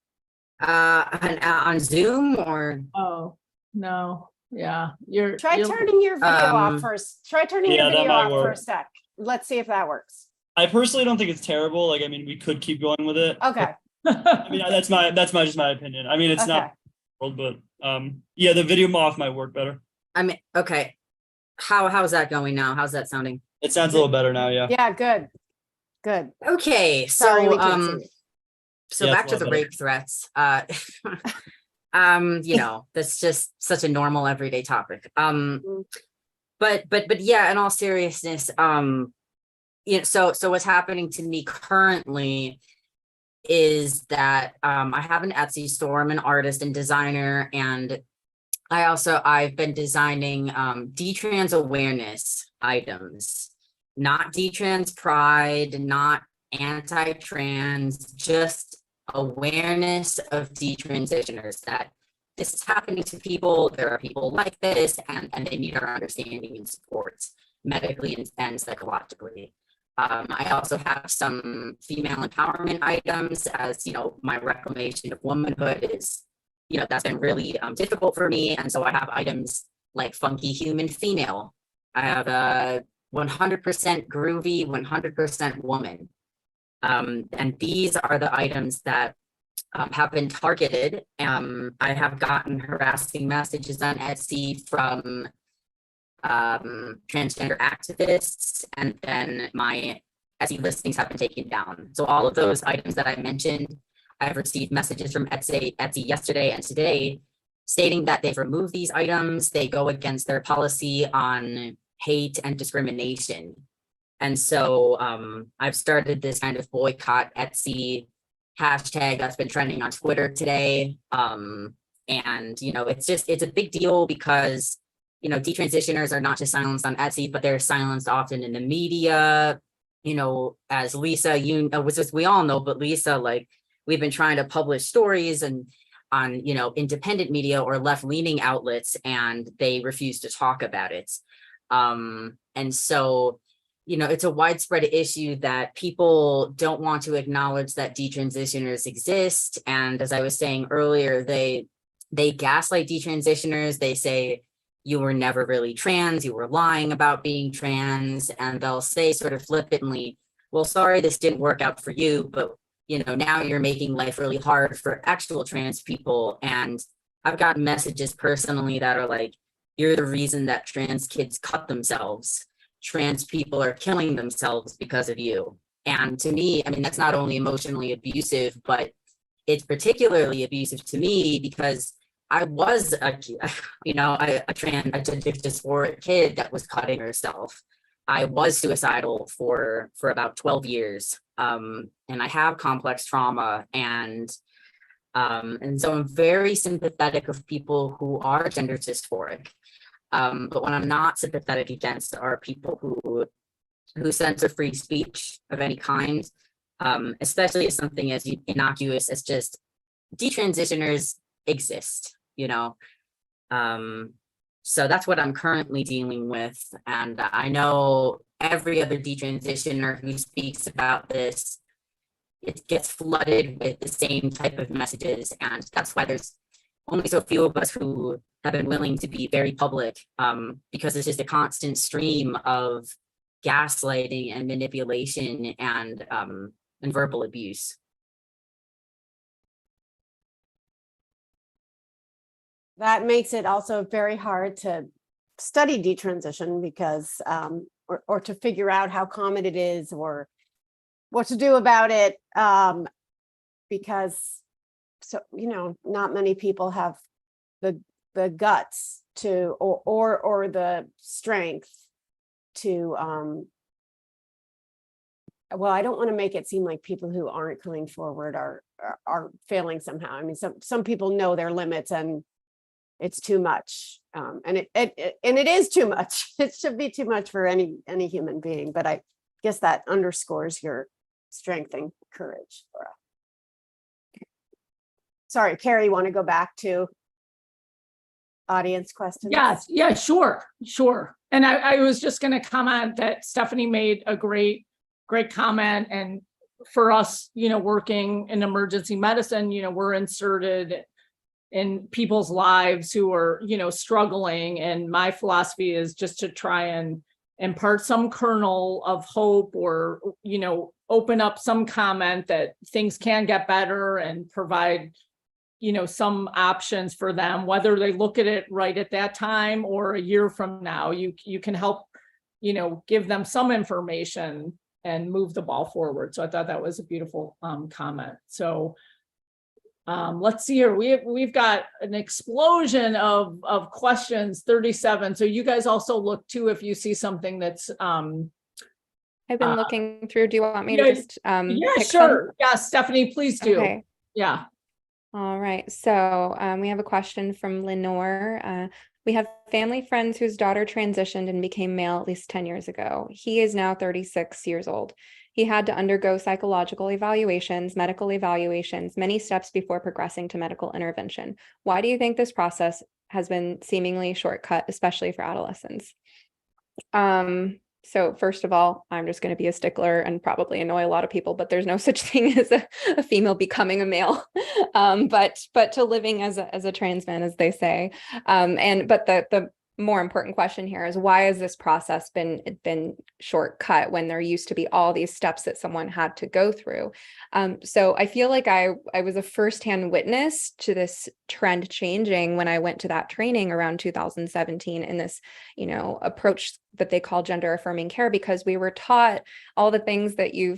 On Zoom or oh no, yeah, you're Try turning your video off Um, first. Try turning yeah, your that video might off for a work. sec. Let's see if that works. I personally don't think it's terrible. Like, I mean, we could keep going with it. Okay. I mean, that's just my opinion. I mean, it's Okay. not world, but yeah, the video off might work better. I mean, okay. How's that going now? How's that sounding? It sounds a little better now, yeah. Yeah, good. Good. Okay, Sorry, we so can't see you. so Yeah, it's back a to lot the better. rape threats. You know, that's just such a normal everyday topic. But yeah, in all seriousness, you know, so what's happening to me currently is that I have an Etsy store. I'm an artist and designer, and I've been designing detrans awareness items, not detrans pride, not anti-trans, just awareness of detransitioners, that this is happening to people. There are people like this, and they need our understanding and support medically and psychologically. I also have some female empowerment items, as you know, my reclamation of womanhood is, you know, that's been really difficult for me. And so I have items like Funky Human Female. I have a 100% groovy, 100% woman. And these are the items that have been targeted. I have gotten harassing messages on Etsy from transgender activists, and then my Etsy listings have been taken down. So all of those items that I mentioned, I've received messages from Etsy yesterday and today stating that they've removed these items. They go against their policy on hate and discrimination. And so I've started this kind of boycott Etsy hashtag that's been trending on Twitter today. And, you know, it's a big deal because, you know, detransitioners are not just silenced on Etsy, but they're silenced often in the media. You know, as Lisa, you know, we all know, but Lisa, like, we've been trying to publish stories and on, you know, independent media or left-leaning outlets, and they refuse to talk about it. And so, you know, it's a widespread issue that people don't want to acknowledge that detransitioners exist. And as I was saying earlier, they gaslight detransitioners. They say, you were never really trans, you were lying about being trans, and they'll say sort of flippantly, well, sorry, this didn't work out for you, but now you're making life really hard for actual trans people. And I've gotten messages personally that are like, you're the reason that trans kids cut themselves. Trans people are killing themselves because of you. And to me, I mean, that's not only emotionally abusive, but it's particularly abusive to me because I was a dysphoric kid that was cutting herself. I was suicidal for about 12 years. And I have complex trauma, and so I'm very sympathetic of people who are gender dysphoric. But what I'm not sympathetic against are people who censor free speech of any kind, especially as something as innocuous as just detransitioners exist, so that's what I'm currently dealing with. And I know every other detransitioner who speaks about this, it gets flooded with the same type of messages. And that's why there's only so few of us who have been willing to be very public, because it's just a constant stream of gaslighting and manipulation and verbal abuse. That makes it also very hard to study detransition because, or to figure out how common it is or what to do about it, because not many people have the guts to or the strength to well, I don't want to make it seem like people who aren't coming forward are failing somehow. I mean, some people know their limits and it's too much, and it is too much. It should be too much for any human being. But I guess that underscores your strength and courage, Laura. Sorry, Carrie, you want to go back to audience questions? Yes, yeah, sure. And I was just going to comment that Stephanie made a great comment. And for us, working in emergency medicine, we're inserted in people's lives who are, struggling. And my philosophy is just to try and impart some kernel of hope or, open up some comment that things can get better and provide, some options for them, whether they look at it right at that time or a year from now. You can help, give them some information and move the ball forward. So I thought that was a beautiful comment. So let's see here. We've got an explosion of questions, 37. So you guys also look too if you see something that's I've been looking through. Do you want me to just yeah, pick sure. Yeah, Stephanie, please do. Okay. Yeah. All right. So we have a question from Lenore. We have family friends whose daughter transitioned and became male at least 10 years ago. He is now 36 years old. He had to undergo psychological evaluations, medical evaluations, many steps before progressing to medical intervention. Why do you think this process has been seemingly shortcut, especially for adolescents? So first of all, I'm just going to be a stickler and probably annoy a lot of people, but there's no such thing as a female becoming a male, but to living as a trans man, as they say. But the more important question here is, why has this process been shortcut when there used to be all these steps that someone had to go through? So I feel like I was a firsthand witness to this trend changing when I went to that training around 2017 in this, approach that they call gender-affirming care, because we were taught all the things that you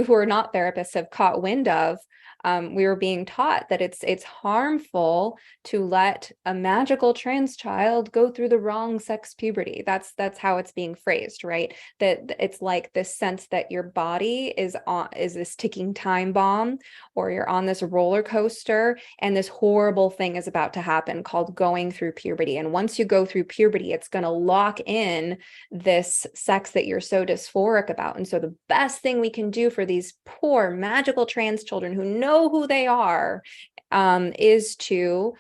who are not therapists have caught wind of. We were being taught that it's harmful to let a magical trans child go through the wrong sex puberty. That's how it's being phrased, right? That it's like this sense that your body is this ticking time bomb, or you're on this roller coaster and this horrible thing is about to happen called going through puberty. And once you go through puberty, it's going to lock in this sex that you're so dysphoric about. And so the best thing we can do for these poor magical trans children who know who they are, is to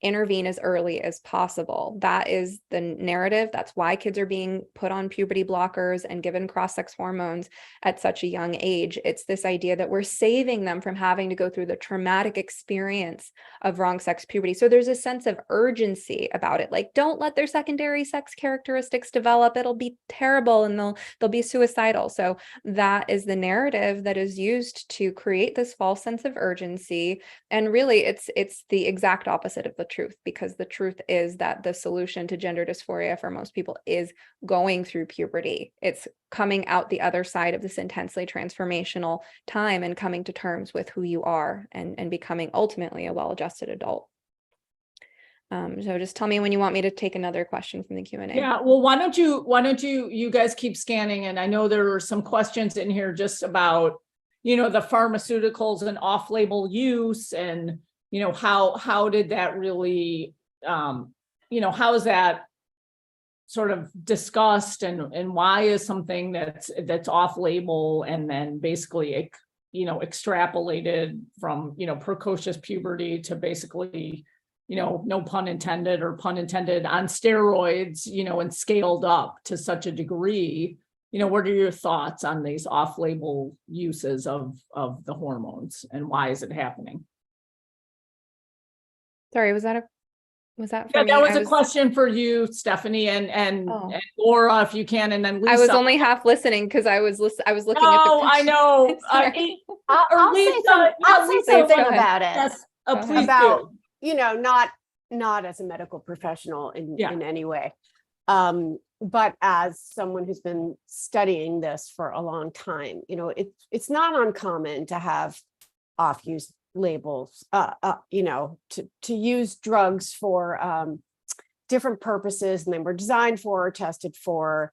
intervene as early as possible. That is the narrative. That's why kids are being put on puberty blockers and given cross-sex hormones at such a young age. It's this idea that we're saving them from having to go through the traumatic experience of wrong sex puberty. So there's a sense of urgency about it. Like, don't let their secondary sex characteristics develop. It'll be terrible and they'll be suicidal. So that is the narrative that is used to create this false sense of urgency. And really it's the exact opposite of the truth, because the truth is that the solution to gender dysphoria for most people is going through puberty. It's coming out the other side of this intensely transformational time and coming to terms with who you are and becoming ultimately a well-adjusted adult. So just tell me when you want me to take another question from the Q&A. Yeah, well, why don't you guys keep scanning? And I know there are some questions in here just about, the pharmaceuticals and off-label use, and how did that really, how is that sort of discussed, and why is something that's off-label and then basically, extrapolated from, precocious puberty to basically, no pun intended or pun intended, on steroids, and scaled up to such a degree. What are your thoughts on these off-label uses of the hormones, and why is it happening? Sorry, was that for Yeah, me? that was a question for you, Stephanie, and Laura, if you can, and then Lisa. I was only half listening because I was looking at the Oh, I question. know. Sorry. I'll say something about it. Yes, Go ahead. please About, do. not as a medical professional in Yeah. any way, but as someone who's been studying this for a long time. It's not uncommon to have off-use labels, to use drugs for different purposes, and they were designed for or tested for.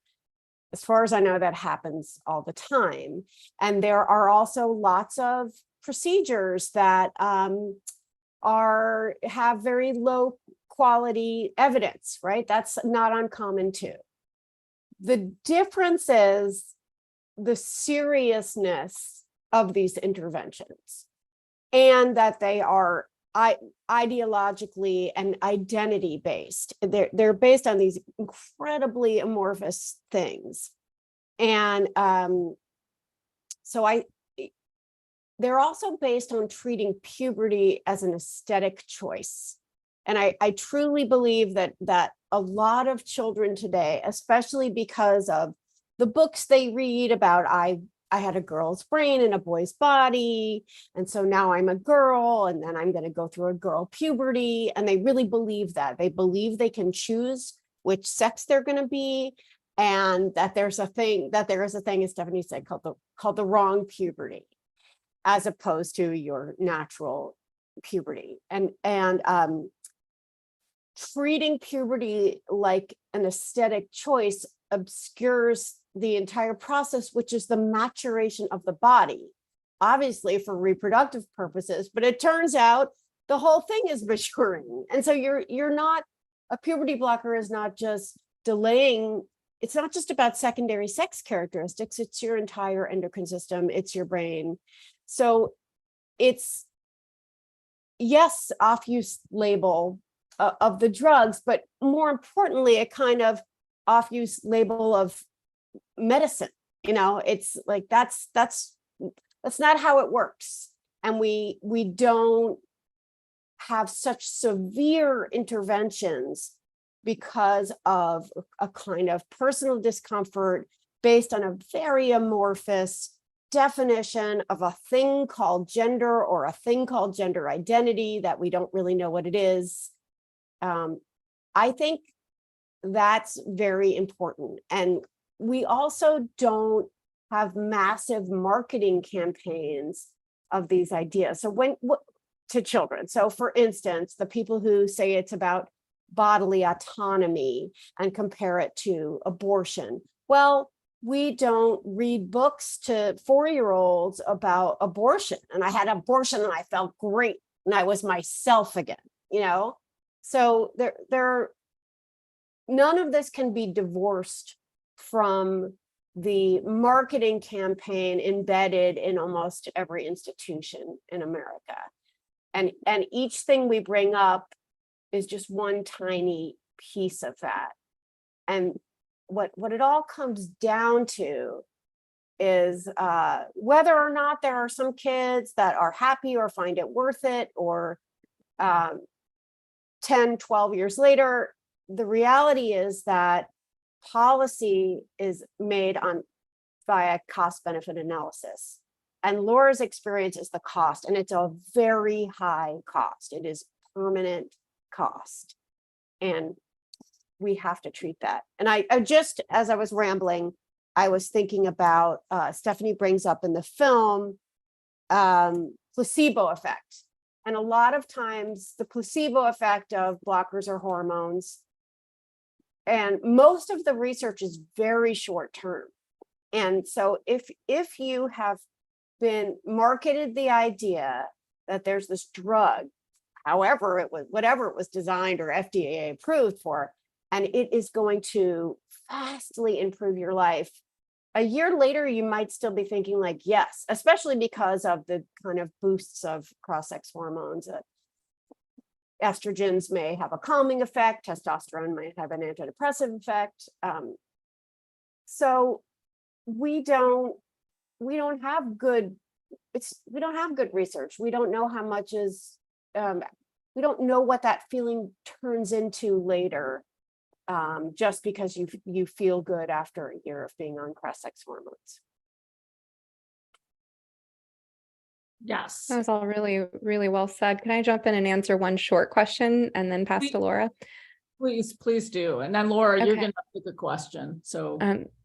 As far as I know, that happens all the time. And there are also lots of procedures that have very low quality evidence, right? That's not uncommon too. The difference is the seriousness of these interventions, and that they are ideologically and identity based. They're based on these incredibly amorphous things. And they're also based on treating puberty as an aesthetic choice. And I truly believe that a lot of children today, especially because of the books they read about, I had a girl's brain in a boy's body, and so now I'm a girl, and then I'm going to go through a girl puberty, and they really believe that. They believe they can choose which sex they're going to be, and that there is a thing, as Stephanie said, called the wrong puberty, as opposed to your natural puberty. And treating puberty like an aesthetic choice obscures the entire process, which is the maturation of the body, obviously for reproductive purposes, but it turns out the whole thing is maturing. And so a puberty blocker is not just delaying, it's not just about secondary sex characteristics, it's your entire endocrine system, it's your brain. So it's, yes, off-use label of the drugs, but more importantly, a kind of off-use label of medicine. It's like that's not how it works. And we don't have such severe interventions because of a kind of personal discomfort based on a very amorphous definition of a thing called gender, or a thing called gender identity that we don't really know what it is. I think that's very important. And we also don't have massive marketing campaigns of these ideas. So to children. So for instance, the people who say it's about bodily autonomy and compare it to abortion. Well, we don't read books to 4-year-olds about abortion. And I had abortion and I felt great and I was myself again, So none of this can be divorced from the marketing campaign embedded in almost every institution in America. And each thing we bring up is just one tiny piece of that. And what it all comes down to is whether or not there are some kids that are happy or find it worth it, or 10, 12 years later, the reality is that policy is made on via cost benefit analysis. And Laura's experience is the cost, and it's a very high cost. It is permanent cost. And we have to treat that. And I just, as I was rambling, I was thinking about, Stephanie brings up in the film, placebo effect. And a lot of times the placebo effect of blockers or hormones, and most of the research is very short term. And so if you have been marketed the idea that there's this drug, however it was, whatever it was designed or FDA approved for, and it is going to vastly improve your life, a year later, you might still be thinking like, yes, especially because of the kind of boosts of cross-sex hormones. Estrogens may have a calming effect, testosterone might have an antidepressive effect. So we don't have good research. We don't know how much is, we don't know what that feeling turns into later, just because you feel good after a year of being on cross-sex hormones. Yes. That was all really, really well said. Can I jump in and answer one short question and then pass to Laura? Please do. And then Laura, you're Okay. going to pick a question. So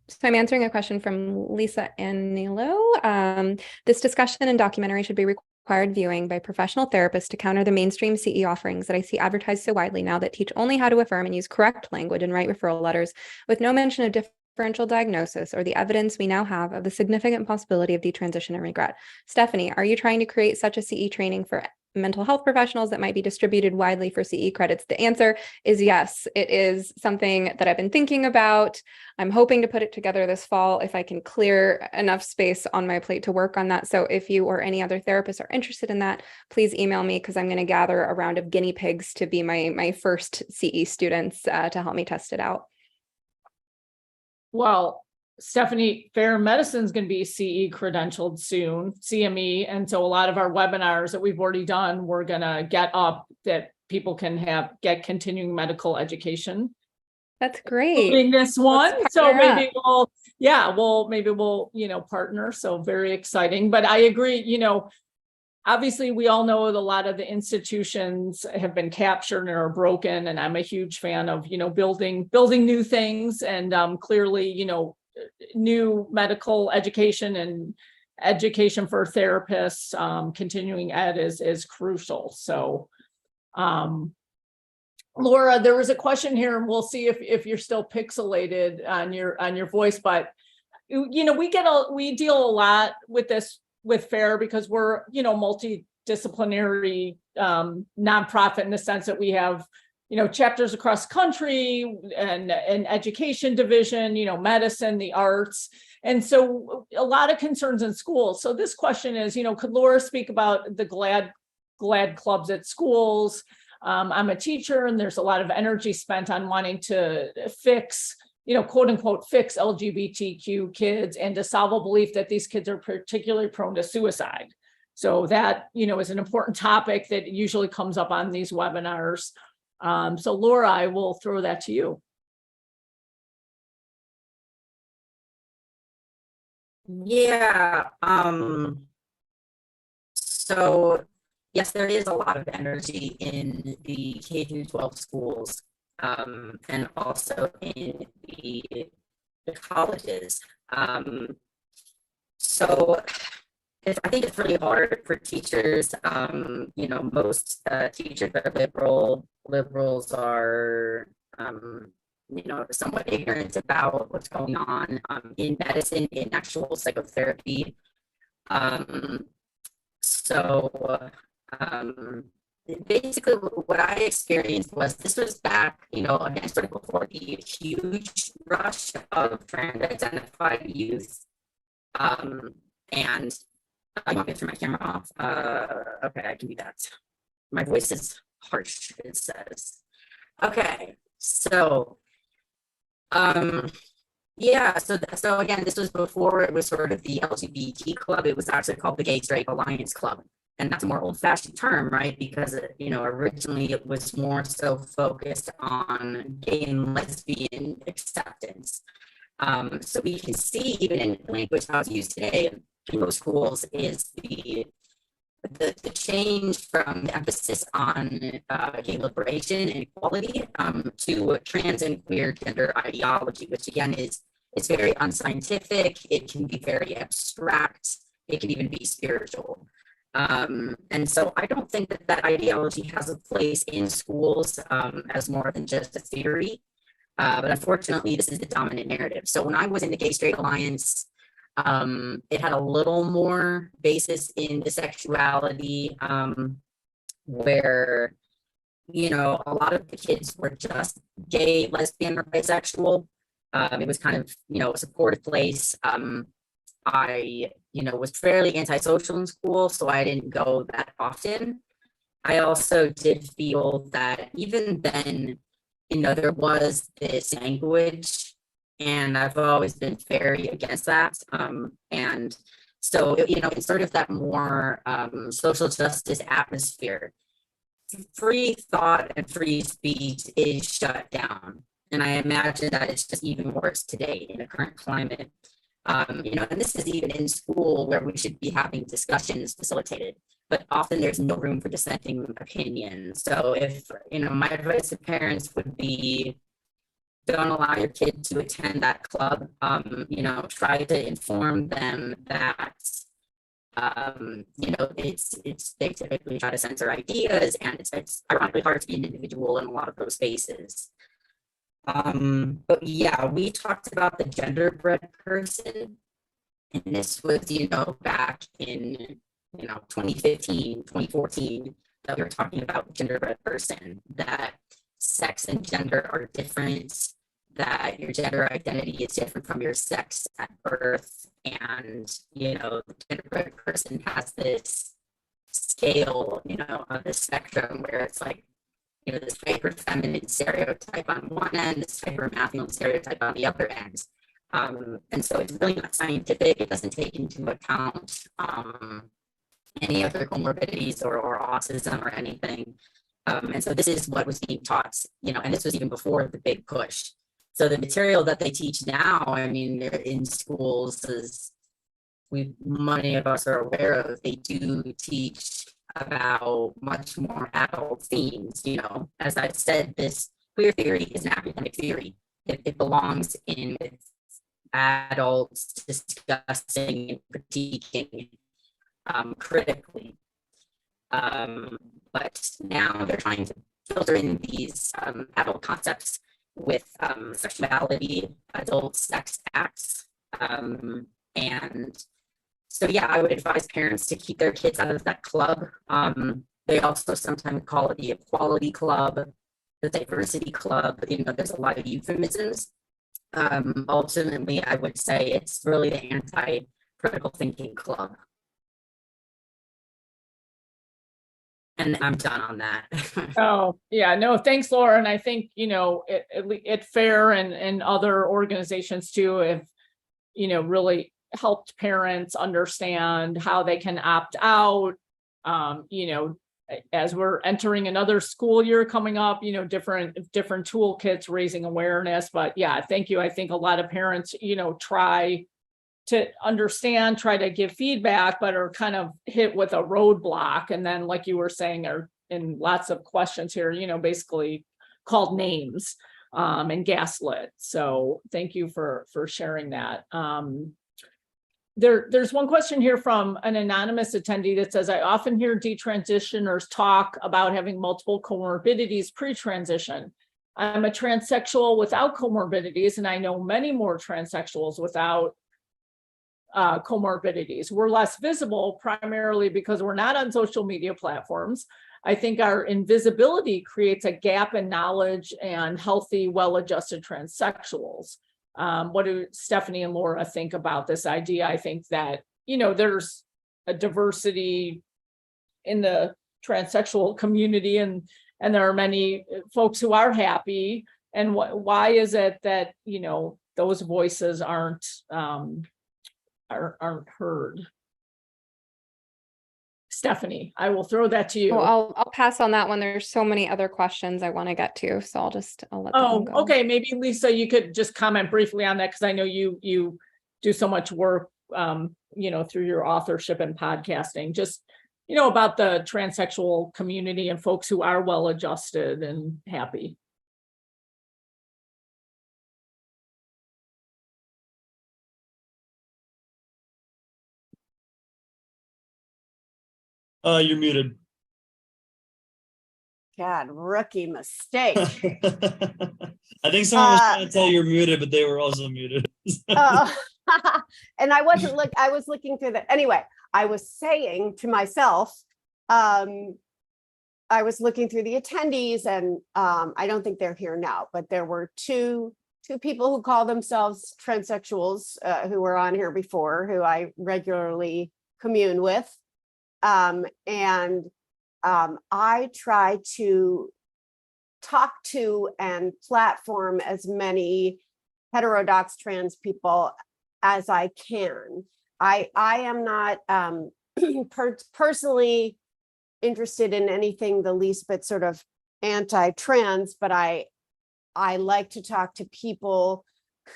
So I'm answering a question from Lisa Anilo. This discussion and documentary should be required viewing by professional therapists to counter the mainstream CE offerings that I see advertised so widely now that teach only how to affirm and use correct language and write referral letters with no mention of differential diagnosis or the evidence we now have of the significant possibility of detransition and regret. Stephanie, are you trying to create such a CE training for mental health professionals that might be distributed widely for CE credits? The answer is yes. It is something that I've been thinking about. I'm hoping to put it together this fall if I can clear enough space on my plate to work on that. So if you or any other therapists are interested in that, please email me, because I'm going to gather a round of guinea pigs to be my first CE students to help me test it out. well, Stephanie, Fair Medicine is going to be CE credentialed soon, CME. And so a lot of our webinars that we've already done, we're going to get up that people can get continuing medical education. That's great. Including this one. Let's So partner maybe we'll partner. So very exciting. But I agree, obviously we all know that a lot of the institutions have been captured and are broken. And I'm a huge fan of, building new things, and clearly, new medical education and education for therapists, continuing ed is crucial. So, Laura, there was a question here, and we'll see if you're still pixelated on your voice, but we deal a lot with this with FAIR because we're multidisciplinary nonprofit in the sense that we have chapters across the country and an education division, medicine, the arts. And so a lot of concerns in schools. So this question is, could Laura speak about the GLAD clubs at schools? I'm a teacher, and there's a lot of energy spent on wanting to fix, quote unquote, fix LGBTQ kids and to solve a belief that these kids are particularly prone to suicide. So that, is an important topic that usually comes up on these webinars. So Laura, I will throw that to you. Yeah. So yes, there is a lot of energy in the K through 12 schools, and also in the colleges. So I think it's really hard for teachers. Most teachers are liberals are, somewhat ignorant about what's going on in medicine, in actual psychotherapy. Basically what I experienced was, this was back, again, sort of before the huge rush of trans identified youth. And I want to turn my camera off. Okay, I can do that. My voice is harsh, it says. Okay, so yeah, so again, this was before it was sort of the LGBT club. It was actually called the Gay Straight Alliance Club. And that's a more old-fashioned term, right? Because originally it was more so focused on gay and lesbian acceptance. So we can see even in language how it's used today in most schools is the change from the emphasis on gay liberation and equality to trans and queer gender ideology, which again is very unscientific. It can be very abstract. It can even be spiritual. And so I don't think that ideology has a place in schools as more than just a theory. But unfortunately, this is the dominant narrative. So when I was in the Gay Straight Alliance, it had a little more basis in the sexuality, where, a lot of the kids were just gay, lesbian, or bisexual. It was kind of, a supportive place. I, was fairly antisocial in school, so I didn't go that often. I also did feel that even then, there was this language, and I've always been very against that. And so, in sort of that more social justice atmosphere, free thought and free speech is shut down. And I imagine that it's just even worse today in the current climate. And this is even in school where we should be having discussions facilitated, but often there's no room for dissenting opinion. So if, my advice to parents would be, don't allow your kid to attend that club. Try to inform them that, they typically try to censor ideas, and it's ironically hard to be an individual in a lot of those spaces. But yeah, we talked about the genderbread person, and this was, back in, 2015, 2014, that we were talking about the genderbread person, that sex and gender are different, that your gender identity is different from your sex at birth. And, the genderbread person has this scale, of the spectrum where it's like, this hyper feminine stereotype on one end, this hyper masculine stereotype on the other end. And so it's really not scientific. It doesn't take into account any other comorbidities or autism or anything. And so this is what was being taught, and this was even before the big push. So the material that they teach now, I mean, they're in schools, as many of us are aware of, they do teach about much more adult themes. As I've said, this queer theory is an academic theory. It belongs in with adults discussing and critiquing critically. But now they're trying to filter in these adult concepts with sexuality, adult sex acts, and so yeah, I would advise parents to keep their kids out of that club. They also sometimes call it the equality club, the diversity club. There's a lot of euphemisms. Ultimately, I would say it's really the anti-critical thinking club. And I'm done on that. Oh, yeah, no, thanks, Laura. And I think, it FAIR and other organizations too have, really helped parents understand how they can opt out. As we're entering another school year coming up, different toolkits, raising awareness. But yeah, thank you. I think a lot of parents, try to understand, try to give feedback, but are kind of hit with a roadblock. And then, like you were saying, are in lots of questions here, basically called names and gaslit. So thank you for sharing that. There's one question here from an anonymous attendee that says, I often hear detransitioners talk about having multiple comorbidities pre-transition. I'm a transsexual without comorbidities, and I know many more transsexuals without comorbidities. We're less visible primarily because we're not on social media platforms. I think our invisibility creates a gap in knowledge and healthy, well-adjusted transsexuals. What do Stephanie and Laura think about this idea? I think that, there's a diversity in the transsexual community, and and there are many folks who are happy. And why is it that, you know, those voices aren't heard? Stephanie, I will throw that to you. Well, I'll pass on that one. There's so many other questions I want to get to, so I'll let that one go. Okay. Maybe Lisa, you could just comment briefly on that, because I know you do so much work, you know, through your authorship and podcasting, just, you know, about the transsexual community and folks who are well-adjusted and happy. You're muted. God, rookie mistake. I think someone was trying to tell you're muted, but they were also muted. And I was looking through the, anyway, I was saying to myself, I was looking through the attendees, and I don't think they're here now, but there were two people who call themselves transsexuals who were on here before, who I regularly commune with. I try to talk to and platform as many heterodox trans people as I can. I am not personally interested in anything the least bit sort of anti-trans, but I like to talk to people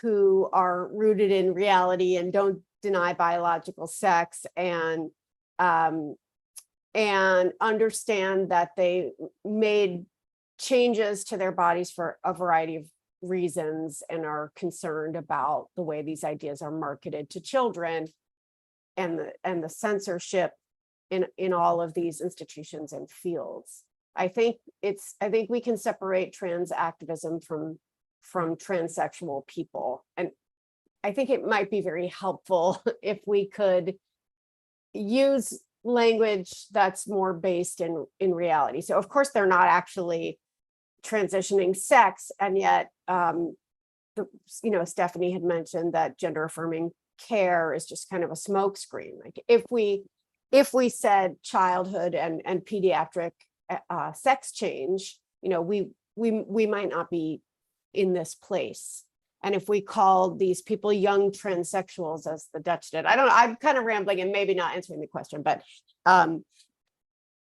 who are rooted in reality and don't deny biological sex, and understand that they made changes to their bodies for a variety of reasons and are concerned about the way these ideas are marketed to children, and the censorship in all of these institutions and fields. I think we can separate trans activism from transsexual people. And I think it might be very helpful if we could use language that's more based in reality. So of course they're not actually transitioning sex, and yet Stephanie had mentioned that gender affirming care is just kind of a smokescreen. Like if we said childhood and pediatric sex change, you know, we might not be in this place. And if we call these people young transsexuals, as the Dutch did, I'm kind of rambling and maybe not answering the question, but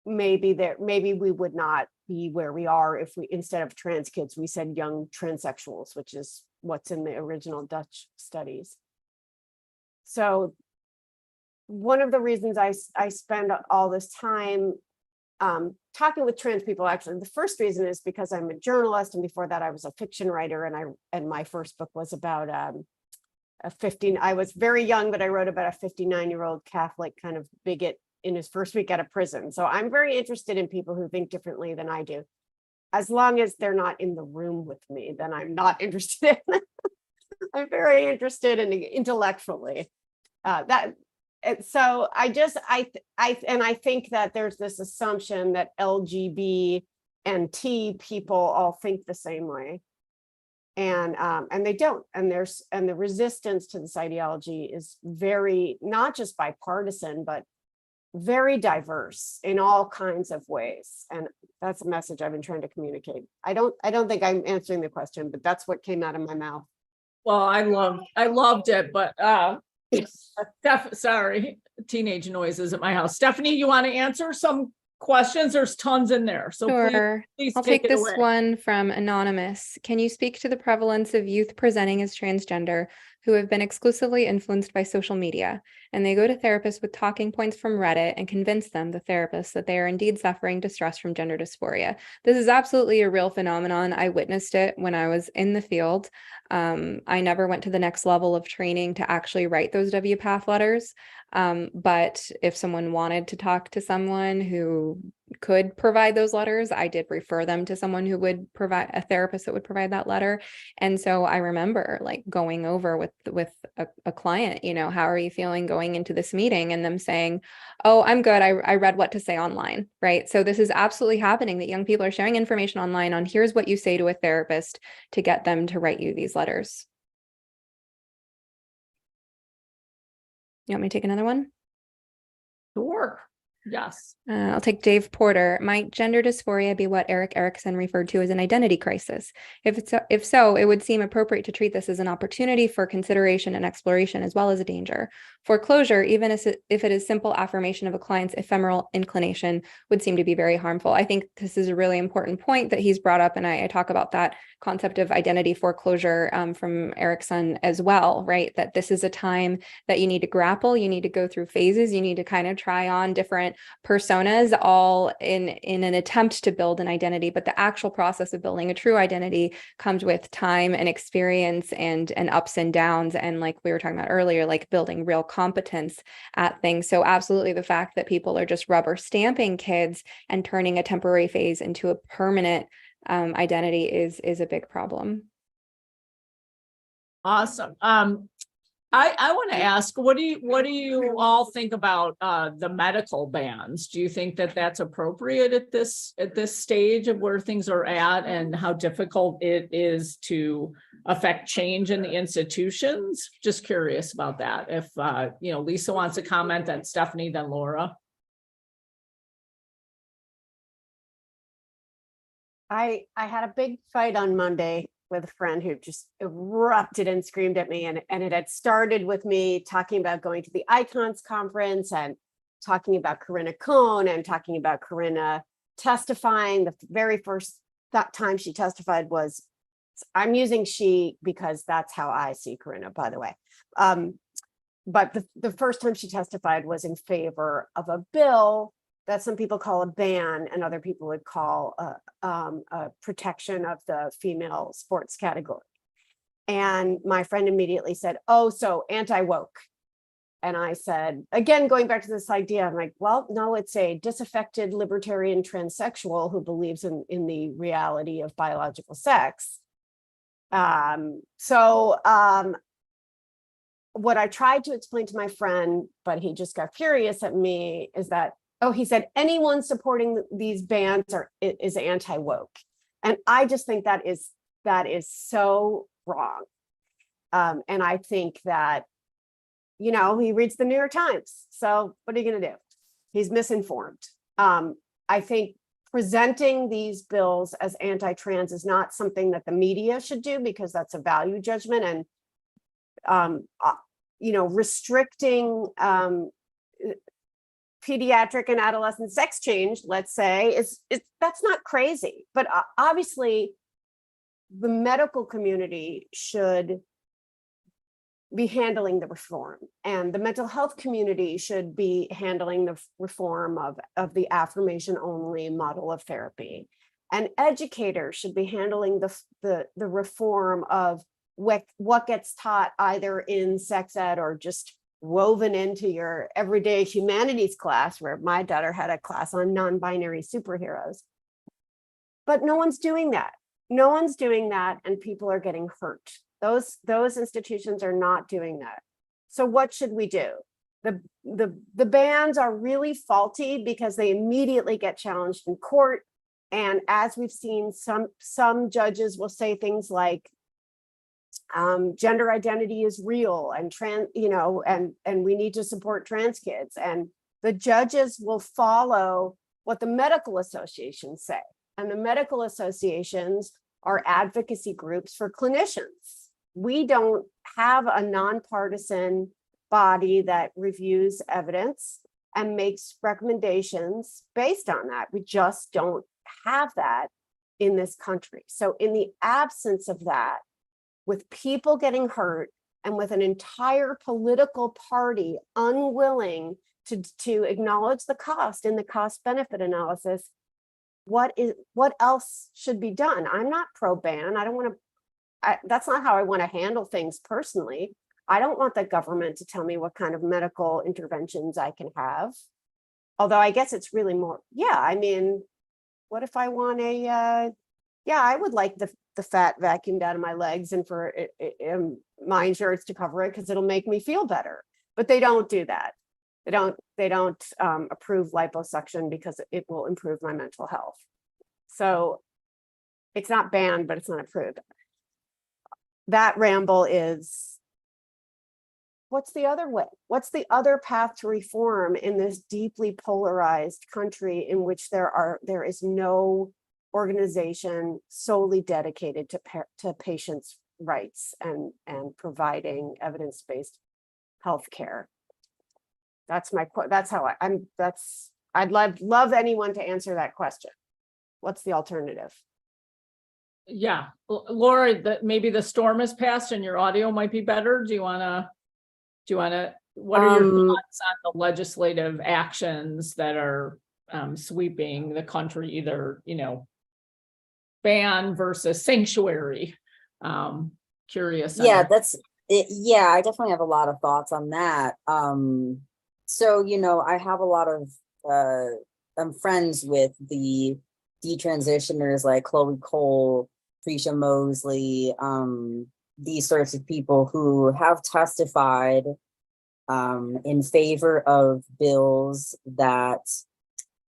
maybe we would not be where we are if we, instead of trans kids, we said young transsexuals, which is what's in the original Dutch studies. So one of the reasons I spend all this time talking with trans people, actually, the first reason is because I'm a journalist, and before that I was a fiction writer, and my first book was about I was very young, but I wrote about a 59-year-old Catholic kind of bigot in his first week out of prison. So I'm very interested in people who think differently than I do. As long as they're not in the room with me, then I'm not interested in. I'm very interested in intellectually. So I think that there's this assumption that LGBT and T people all think the same way, and they don't. And the resistance to this ideology is very, not just bipartisan, but very diverse in all kinds of ways. And that's a message I've been trying to communicate. I don't think I'm answering the question, but that's what came out of my mouth. Well, I loved it, but sorry, teenage noises at my house. Stephanie, you want to answer some questions? There's tons in there. So Sure. please I'll take this one from Anonymous. Can you speak to the prevalence of youth presenting as transgender who have been exclusively influenced by social media, and they go to therapists with talking points from Reddit and convince them, the therapist, that they are indeed suffering distress from gender dysphoria? This is absolutely a real phenomenon. I witnessed it when I was in the field. I never went to the next level of training to actually write those WPATH letters. But if someone wanted to talk to someone who could provide those letters, I did refer them to someone who would provide, a therapist that would provide that letter. And so I remember like going over with a client, you know, how are you feeling going into this meeting? And them saying, oh, I'm good. I read what to say online, right? So this is absolutely happening, that young people are sharing information online on here's what you say to a therapist to get them to write you these letters. You want me to take another one? Sure. Yes. I'll take Dave Porter. Might gender dysphoria be what Erik Erikson referred to as an identity crisis? If so, it would seem appropriate to treat this as an opportunity for consideration and exploration as well as a danger. Foreclosure, even if it is simple affirmation of a client's ephemeral inclination, would seem to be very harmful. I think this is a really important point that he's brought up, and I talk about that concept of identity foreclosure from Erikson as well, right? That this is a time that you need to grapple, you need to go through phases, you need to kind of try on different personas, all in an attempt to build an identity. But the actual process of building a true identity comes with time and experience and ups and downs. And like we were talking about earlier, like building real competence at things. So absolutely, the fact that people are just rubber stamping kids and turning a temporary phase into a permanent identity is a big problem. Awesome. I want to ask, what do you all think about the medical bans? Do you think that that's appropriate at this stage of where things are at, and how difficult it is to affect change in the institutions? Just curious about that. If Lisa wants to comment, then Stephanie, then Laura. I had a big fight on Monday with a friend who just erupted and screamed at me. And it had started with me talking about going to the Icons conference and talking about Corinna Cohn and talking about Corinna testifying. The very first time she testified was, I'm using she because that's how I see Corinna, by the way. But the first time she testified was in favor of a bill that some people call a ban and other people would call a protection of the female sports category. And my friend immediately said, oh, so anti-woke. And I said, again, going back to this idea, I'm like, well, no, it's a disaffected libertarian transsexual who believes in the reality of biological sex. What I tried to explain to my friend, but he just got furious at me, is that, he said, anyone supporting these bans is anti-woke. And I just think that is so wrong. And I think that, he reads the New York Times. So what are you going to do? He's misinformed. I think presenting these bills as anti-trans is not something that the media should do, because that's a value judgment. And, restricting pediatric and adolescent sex change, let's say, that's not crazy. But obviously, the medical community should be handling the reform, and the mental health community should be handling the reform of the affirmation only model of therapy, and educators should be handling the reform of what gets taught either in sex ed or just woven into your everyday humanities class, where my daughter had a class on non-binary superheroes. But no one's doing that. No one's doing that, and people are getting hurt. Those institutions are not doing that. So what should we do? The bans are really faulty because they immediately get challenged in court. And as we've seen, some judges will say things like, gender identity is real, and and we need to support trans kids. And the judges will follow what the medical associations say. And the medical associations are advocacy groups for clinicians. We don't have a nonpartisan body that reviews evidence and makes recommendations based on that. We just don't have that in this country. So in the absence of that, with people getting hurt and with an entire political party unwilling to acknowledge the cost in the cost benefit analysis, what else should be done? I'm not pro-ban. I don't want to, that's not how I want to handle things personally. I don't want the government to tell me what kind of medical interventions I can have. Although I guess it's really more, what if I want I would like the fat vacuumed out of my legs and for my insurance to cover it because it'll make me feel better. But they don't do that. They don't approve liposuction because it will improve my mental health. So it's not banned, but it's not approved. That ramble is what's the other way? What's the other path to reform in this deeply polarized country in which there is no organization solely dedicated to patients' rights and providing evidence-based healthcare? I'd love anyone to answer that question. What's the alternative? Yeah, Laura, maybe the storm has passed and your audio might be better. Do you wanna, what are your thoughts on the legislative actions that are sweeping the country, either, ban versus sanctuary? Curious. Yeah, that's it. Yeah, I definitely have a lot of thoughts on that. So, I have a lot of, I'm friends with the detransitioners like Chloe Cole, Prisha Mosley, these sorts of people who have testified in favor of bills that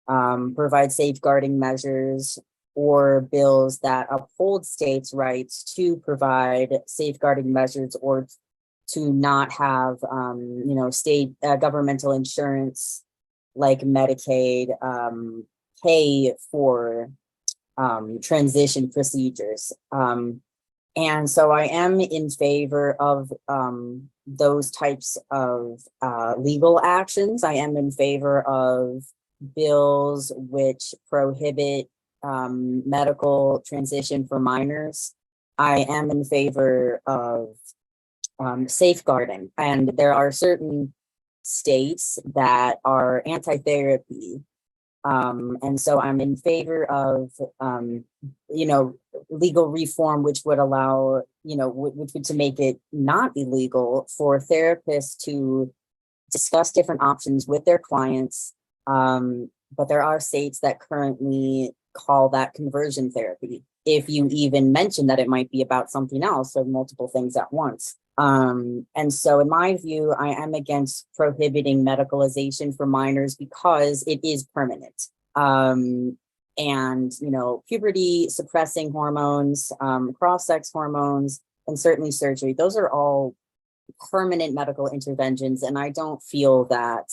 provide safeguarding measures, or bills that uphold states' rights to provide safeguarding measures, or to not have, state governmental insurance like Medicaid pay for transition procedures. And so I am in favor of those types of legal actions. I am in favor of bills which prohibit medical transition for minors. I am in favor of safeguarding, and there are certain states that are anti-therapy. And so I'm in favor of, legal reform, which would allow, which would to make it not illegal for therapists to discuss different options with their clients. But there are states that currently call that conversion therapy, if you even mention that it might be about something else or multiple things at once. And so in my view, I am against prohibiting medicalization for minors because it is permanent. And, puberty suppressing hormones, cross-sex hormones, and certainly surgery, those are all permanent medical interventions. And I don't feel that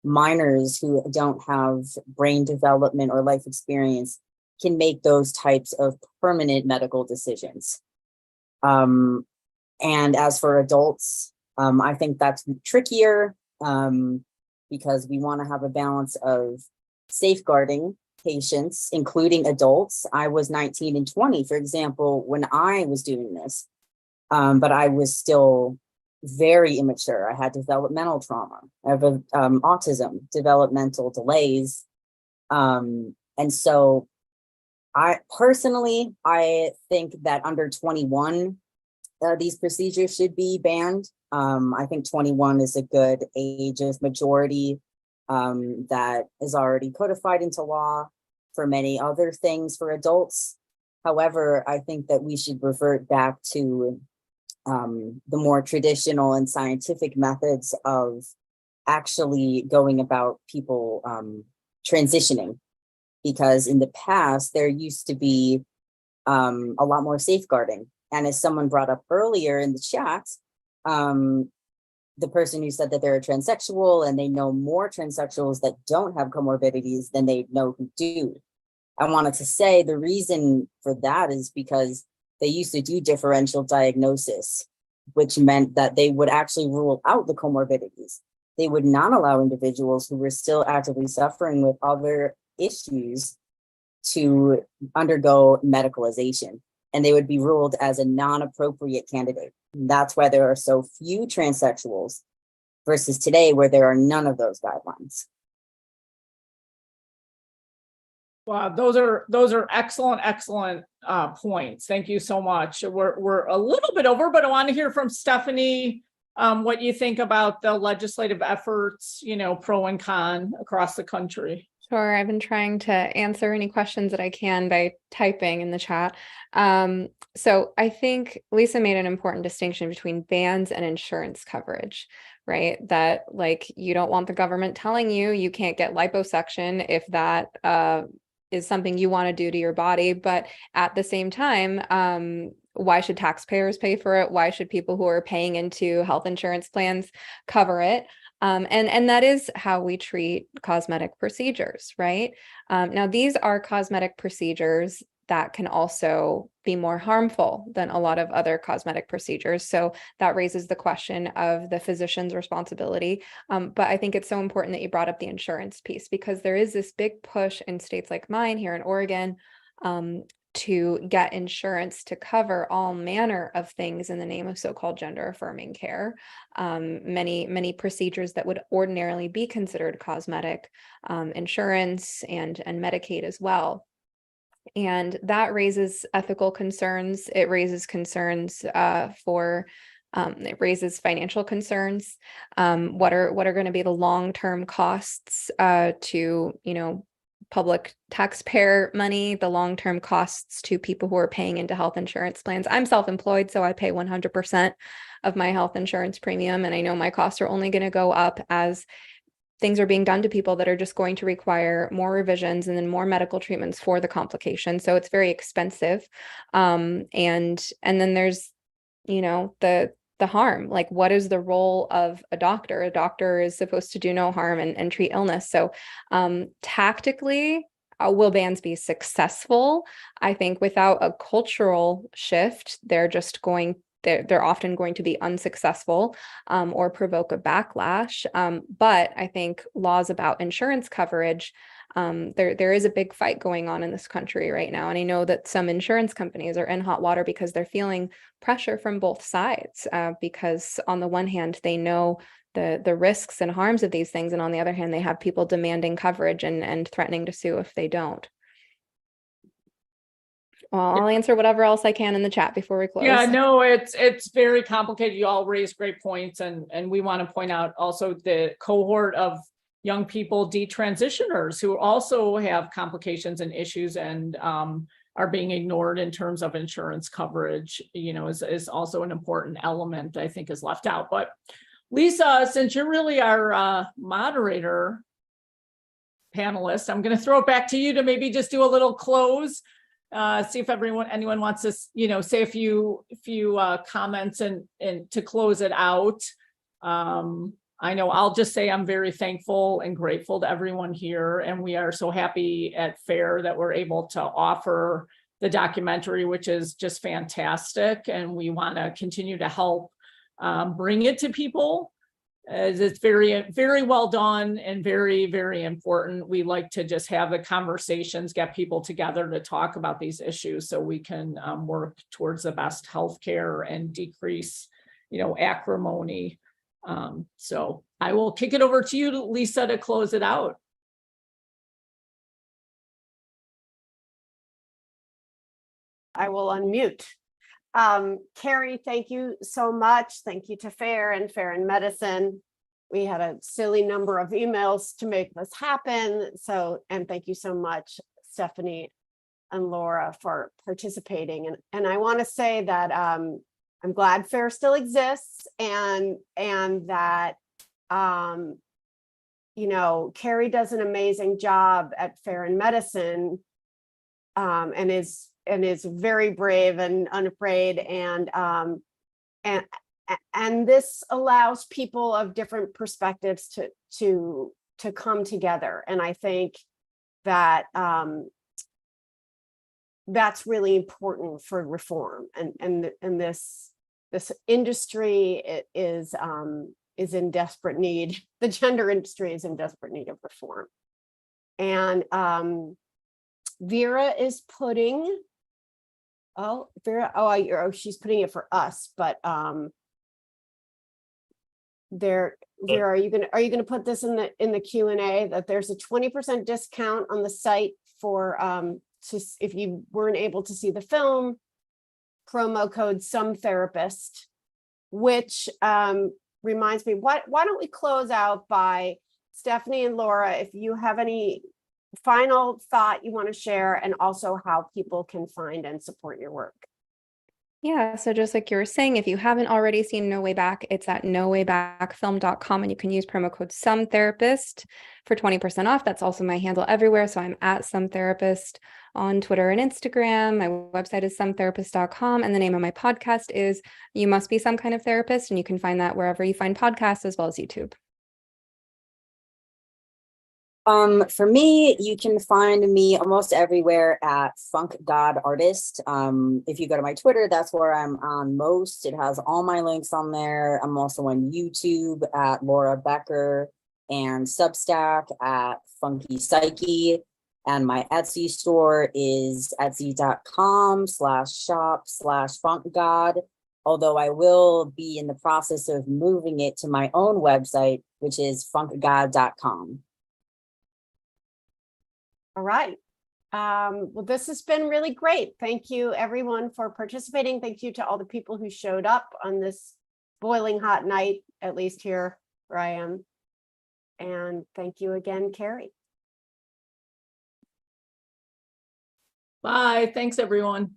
minors who don't have brain development or life experience can make those types of permanent medical decisions. And as for adults, I think that's trickier because we want to have a balance of safeguarding patients, including adults. I was 19 and 20, for example, when I was doing this, but I was still very immature. I had developmental trauma. I have autism, developmental delays. And so I think that under 21, these procedures should be banned. I think 21 is a good age of majority that is already codified into law for many other things for adults. However, I think that we should revert back to the more traditional and scientific methods of actually going about people transitioning, because in the past there used to be a lot more safeguarding. And as someone brought up earlier in the chat, the person who said that they're a transsexual and they know more transsexuals that don't have comorbidities than they know who do. I wanted to say the reason for that is because they used to do differential diagnosis, which meant that they would actually rule out the comorbidities. They would not allow individuals who were still actively suffering with other issues to undergo medicalization, and they would be ruled as a non-appropriate candidate. That's why there are so few transsexuals versus today, where there are none of those guidelines. Wow, those are excellent points. Thank you so much. We're a little bit over, but I want to hear from Stephanie what you think about the legislative efforts, pro and con across the country. Sure. I've been trying to answer any questions that I can by typing in the chat. So I think Lisa made an important distinction between bans and insurance coverage, right? That you don't want the government telling you can't get liposuction if that is something you want to do to your body. But at the same time, why should taxpayers pay for it? Why should people who are paying into health insurance plans cover it? And that is how we treat cosmetic procedures, right? Now, these are cosmetic procedures that can also be more harmful than a lot of other cosmetic procedures. So that raises the question of the physician's responsibility. But I think it's so important that you brought up the insurance piece, because there is this big push in states like mine here in Oregon to get insurance to cover all manner of things in the name of so-called gender-affirming care. Many procedures that would ordinarily be considered cosmetic, insurance and Medicaid as well. And that raises ethical concerns. It raises concerns it raises financial concerns. What are going to be the long-term costs to, public taxpayer money, the long-term costs to people who are paying into health insurance plans? I'm self-employed, so I pay 100% of my health insurance premium. And I know my costs are only going to go up as things are being done to people that are just going to require more revisions and then more medical treatments for the complication. So it's very expensive. And then there's, the harm. Like, what is the role of a doctor? A doctor is supposed to do no harm and treat illness. So tactically, will bans be successful? I think without a cultural shift, they're often going to be unsuccessful or provoke a backlash. But I think laws about insurance coverage, there is a big fight going on in this country right now. And I know that some insurance companies are in hot water because they're feeling pressure from both sides, because on the one hand, they know the risks and harms of these things. And on the other hand, they have people demanding coverage and threatening to sue if they don't. Well, I'll answer whatever else I can in the chat before we close. Yeah, no, it's very complicated. You all raise great points, and we want to point out also the cohort of young people, detransitioners, who also have complications and issues and are being ignored in terms of insurance coverage, is also an important element I think is left out. But Lisa, since you're really our moderator panelist, I'm going to throw it back to you to maybe just do a little close. See if anyone wants to, say a few comments and to close it out. I know I'll just say I'm very thankful and grateful to everyone here, and we are so happy at FAIR that we're able to offer the documentary, which is just fantastic, and we want to continue to help bring it to people. As it's very, very well done and very, very important. We like to just have the conversations, get people together to talk about these issues so we can work towards the best healthcare and decrease, acrimony. So I will kick it over to you, Lisa, to close it out. I will unmute. Carrie, thank you so much. Thank you to FAIR and FAIR in Medicine. We had a silly number of emails to make this happen. And thank you so much, Stephanie and Laura, for participating. And I want to say that I'm glad FAIR still exists, and that Carrie does an amazing job at FAIR in Medicine, and is very brave and unafraid, and this allows people of different perspectives to come together. And I think that that's really important for reform, and this industry is in desperate need. The gender industry is in desperate need of reform. And Vera is putting, she's putting it for us, but Vera, are you gonna put this in the Q&A, that there's a 20% discount on the site for if you weren't able to see the film, promo code SOMETherapist, which reminds me, why don't we close out by Stephanie and Laura, if you have any final thought you want to share, and also how people can find and support your work. Yeah, so just like you were saying, if you haven't already seen No Way Back, it's at nowaybackfilm.com, and you can use promo code SOMETherapist for 20% off. That's also my handle everywhere. So I'm at SomeTherapist on Twitter and Instagram. My website is sometherapist.com, and the name of my podcast is You Must Be Some Kind of Therapist, and you can find that wherever you find podcasts as well as YouTube. For me, you can find me almost everywhere at Funk God Artist. If you go to my Twitter, that's where I'm on most. It has all my links on there. I'm also on YouTube at Laura Becker and Substack at Funky Psyche. And my Etsy store is etsy.com/shop/funkgod. Although I will be in the process of moving it to my own website, which is funkgod.com. All right. Well, this has been really great. Thank you, everyone, for participating. Thank you to all the people who showed up on this boiling hot night, at least here where I am. And thank you again, Carrie. Bye. Thanks, everyone.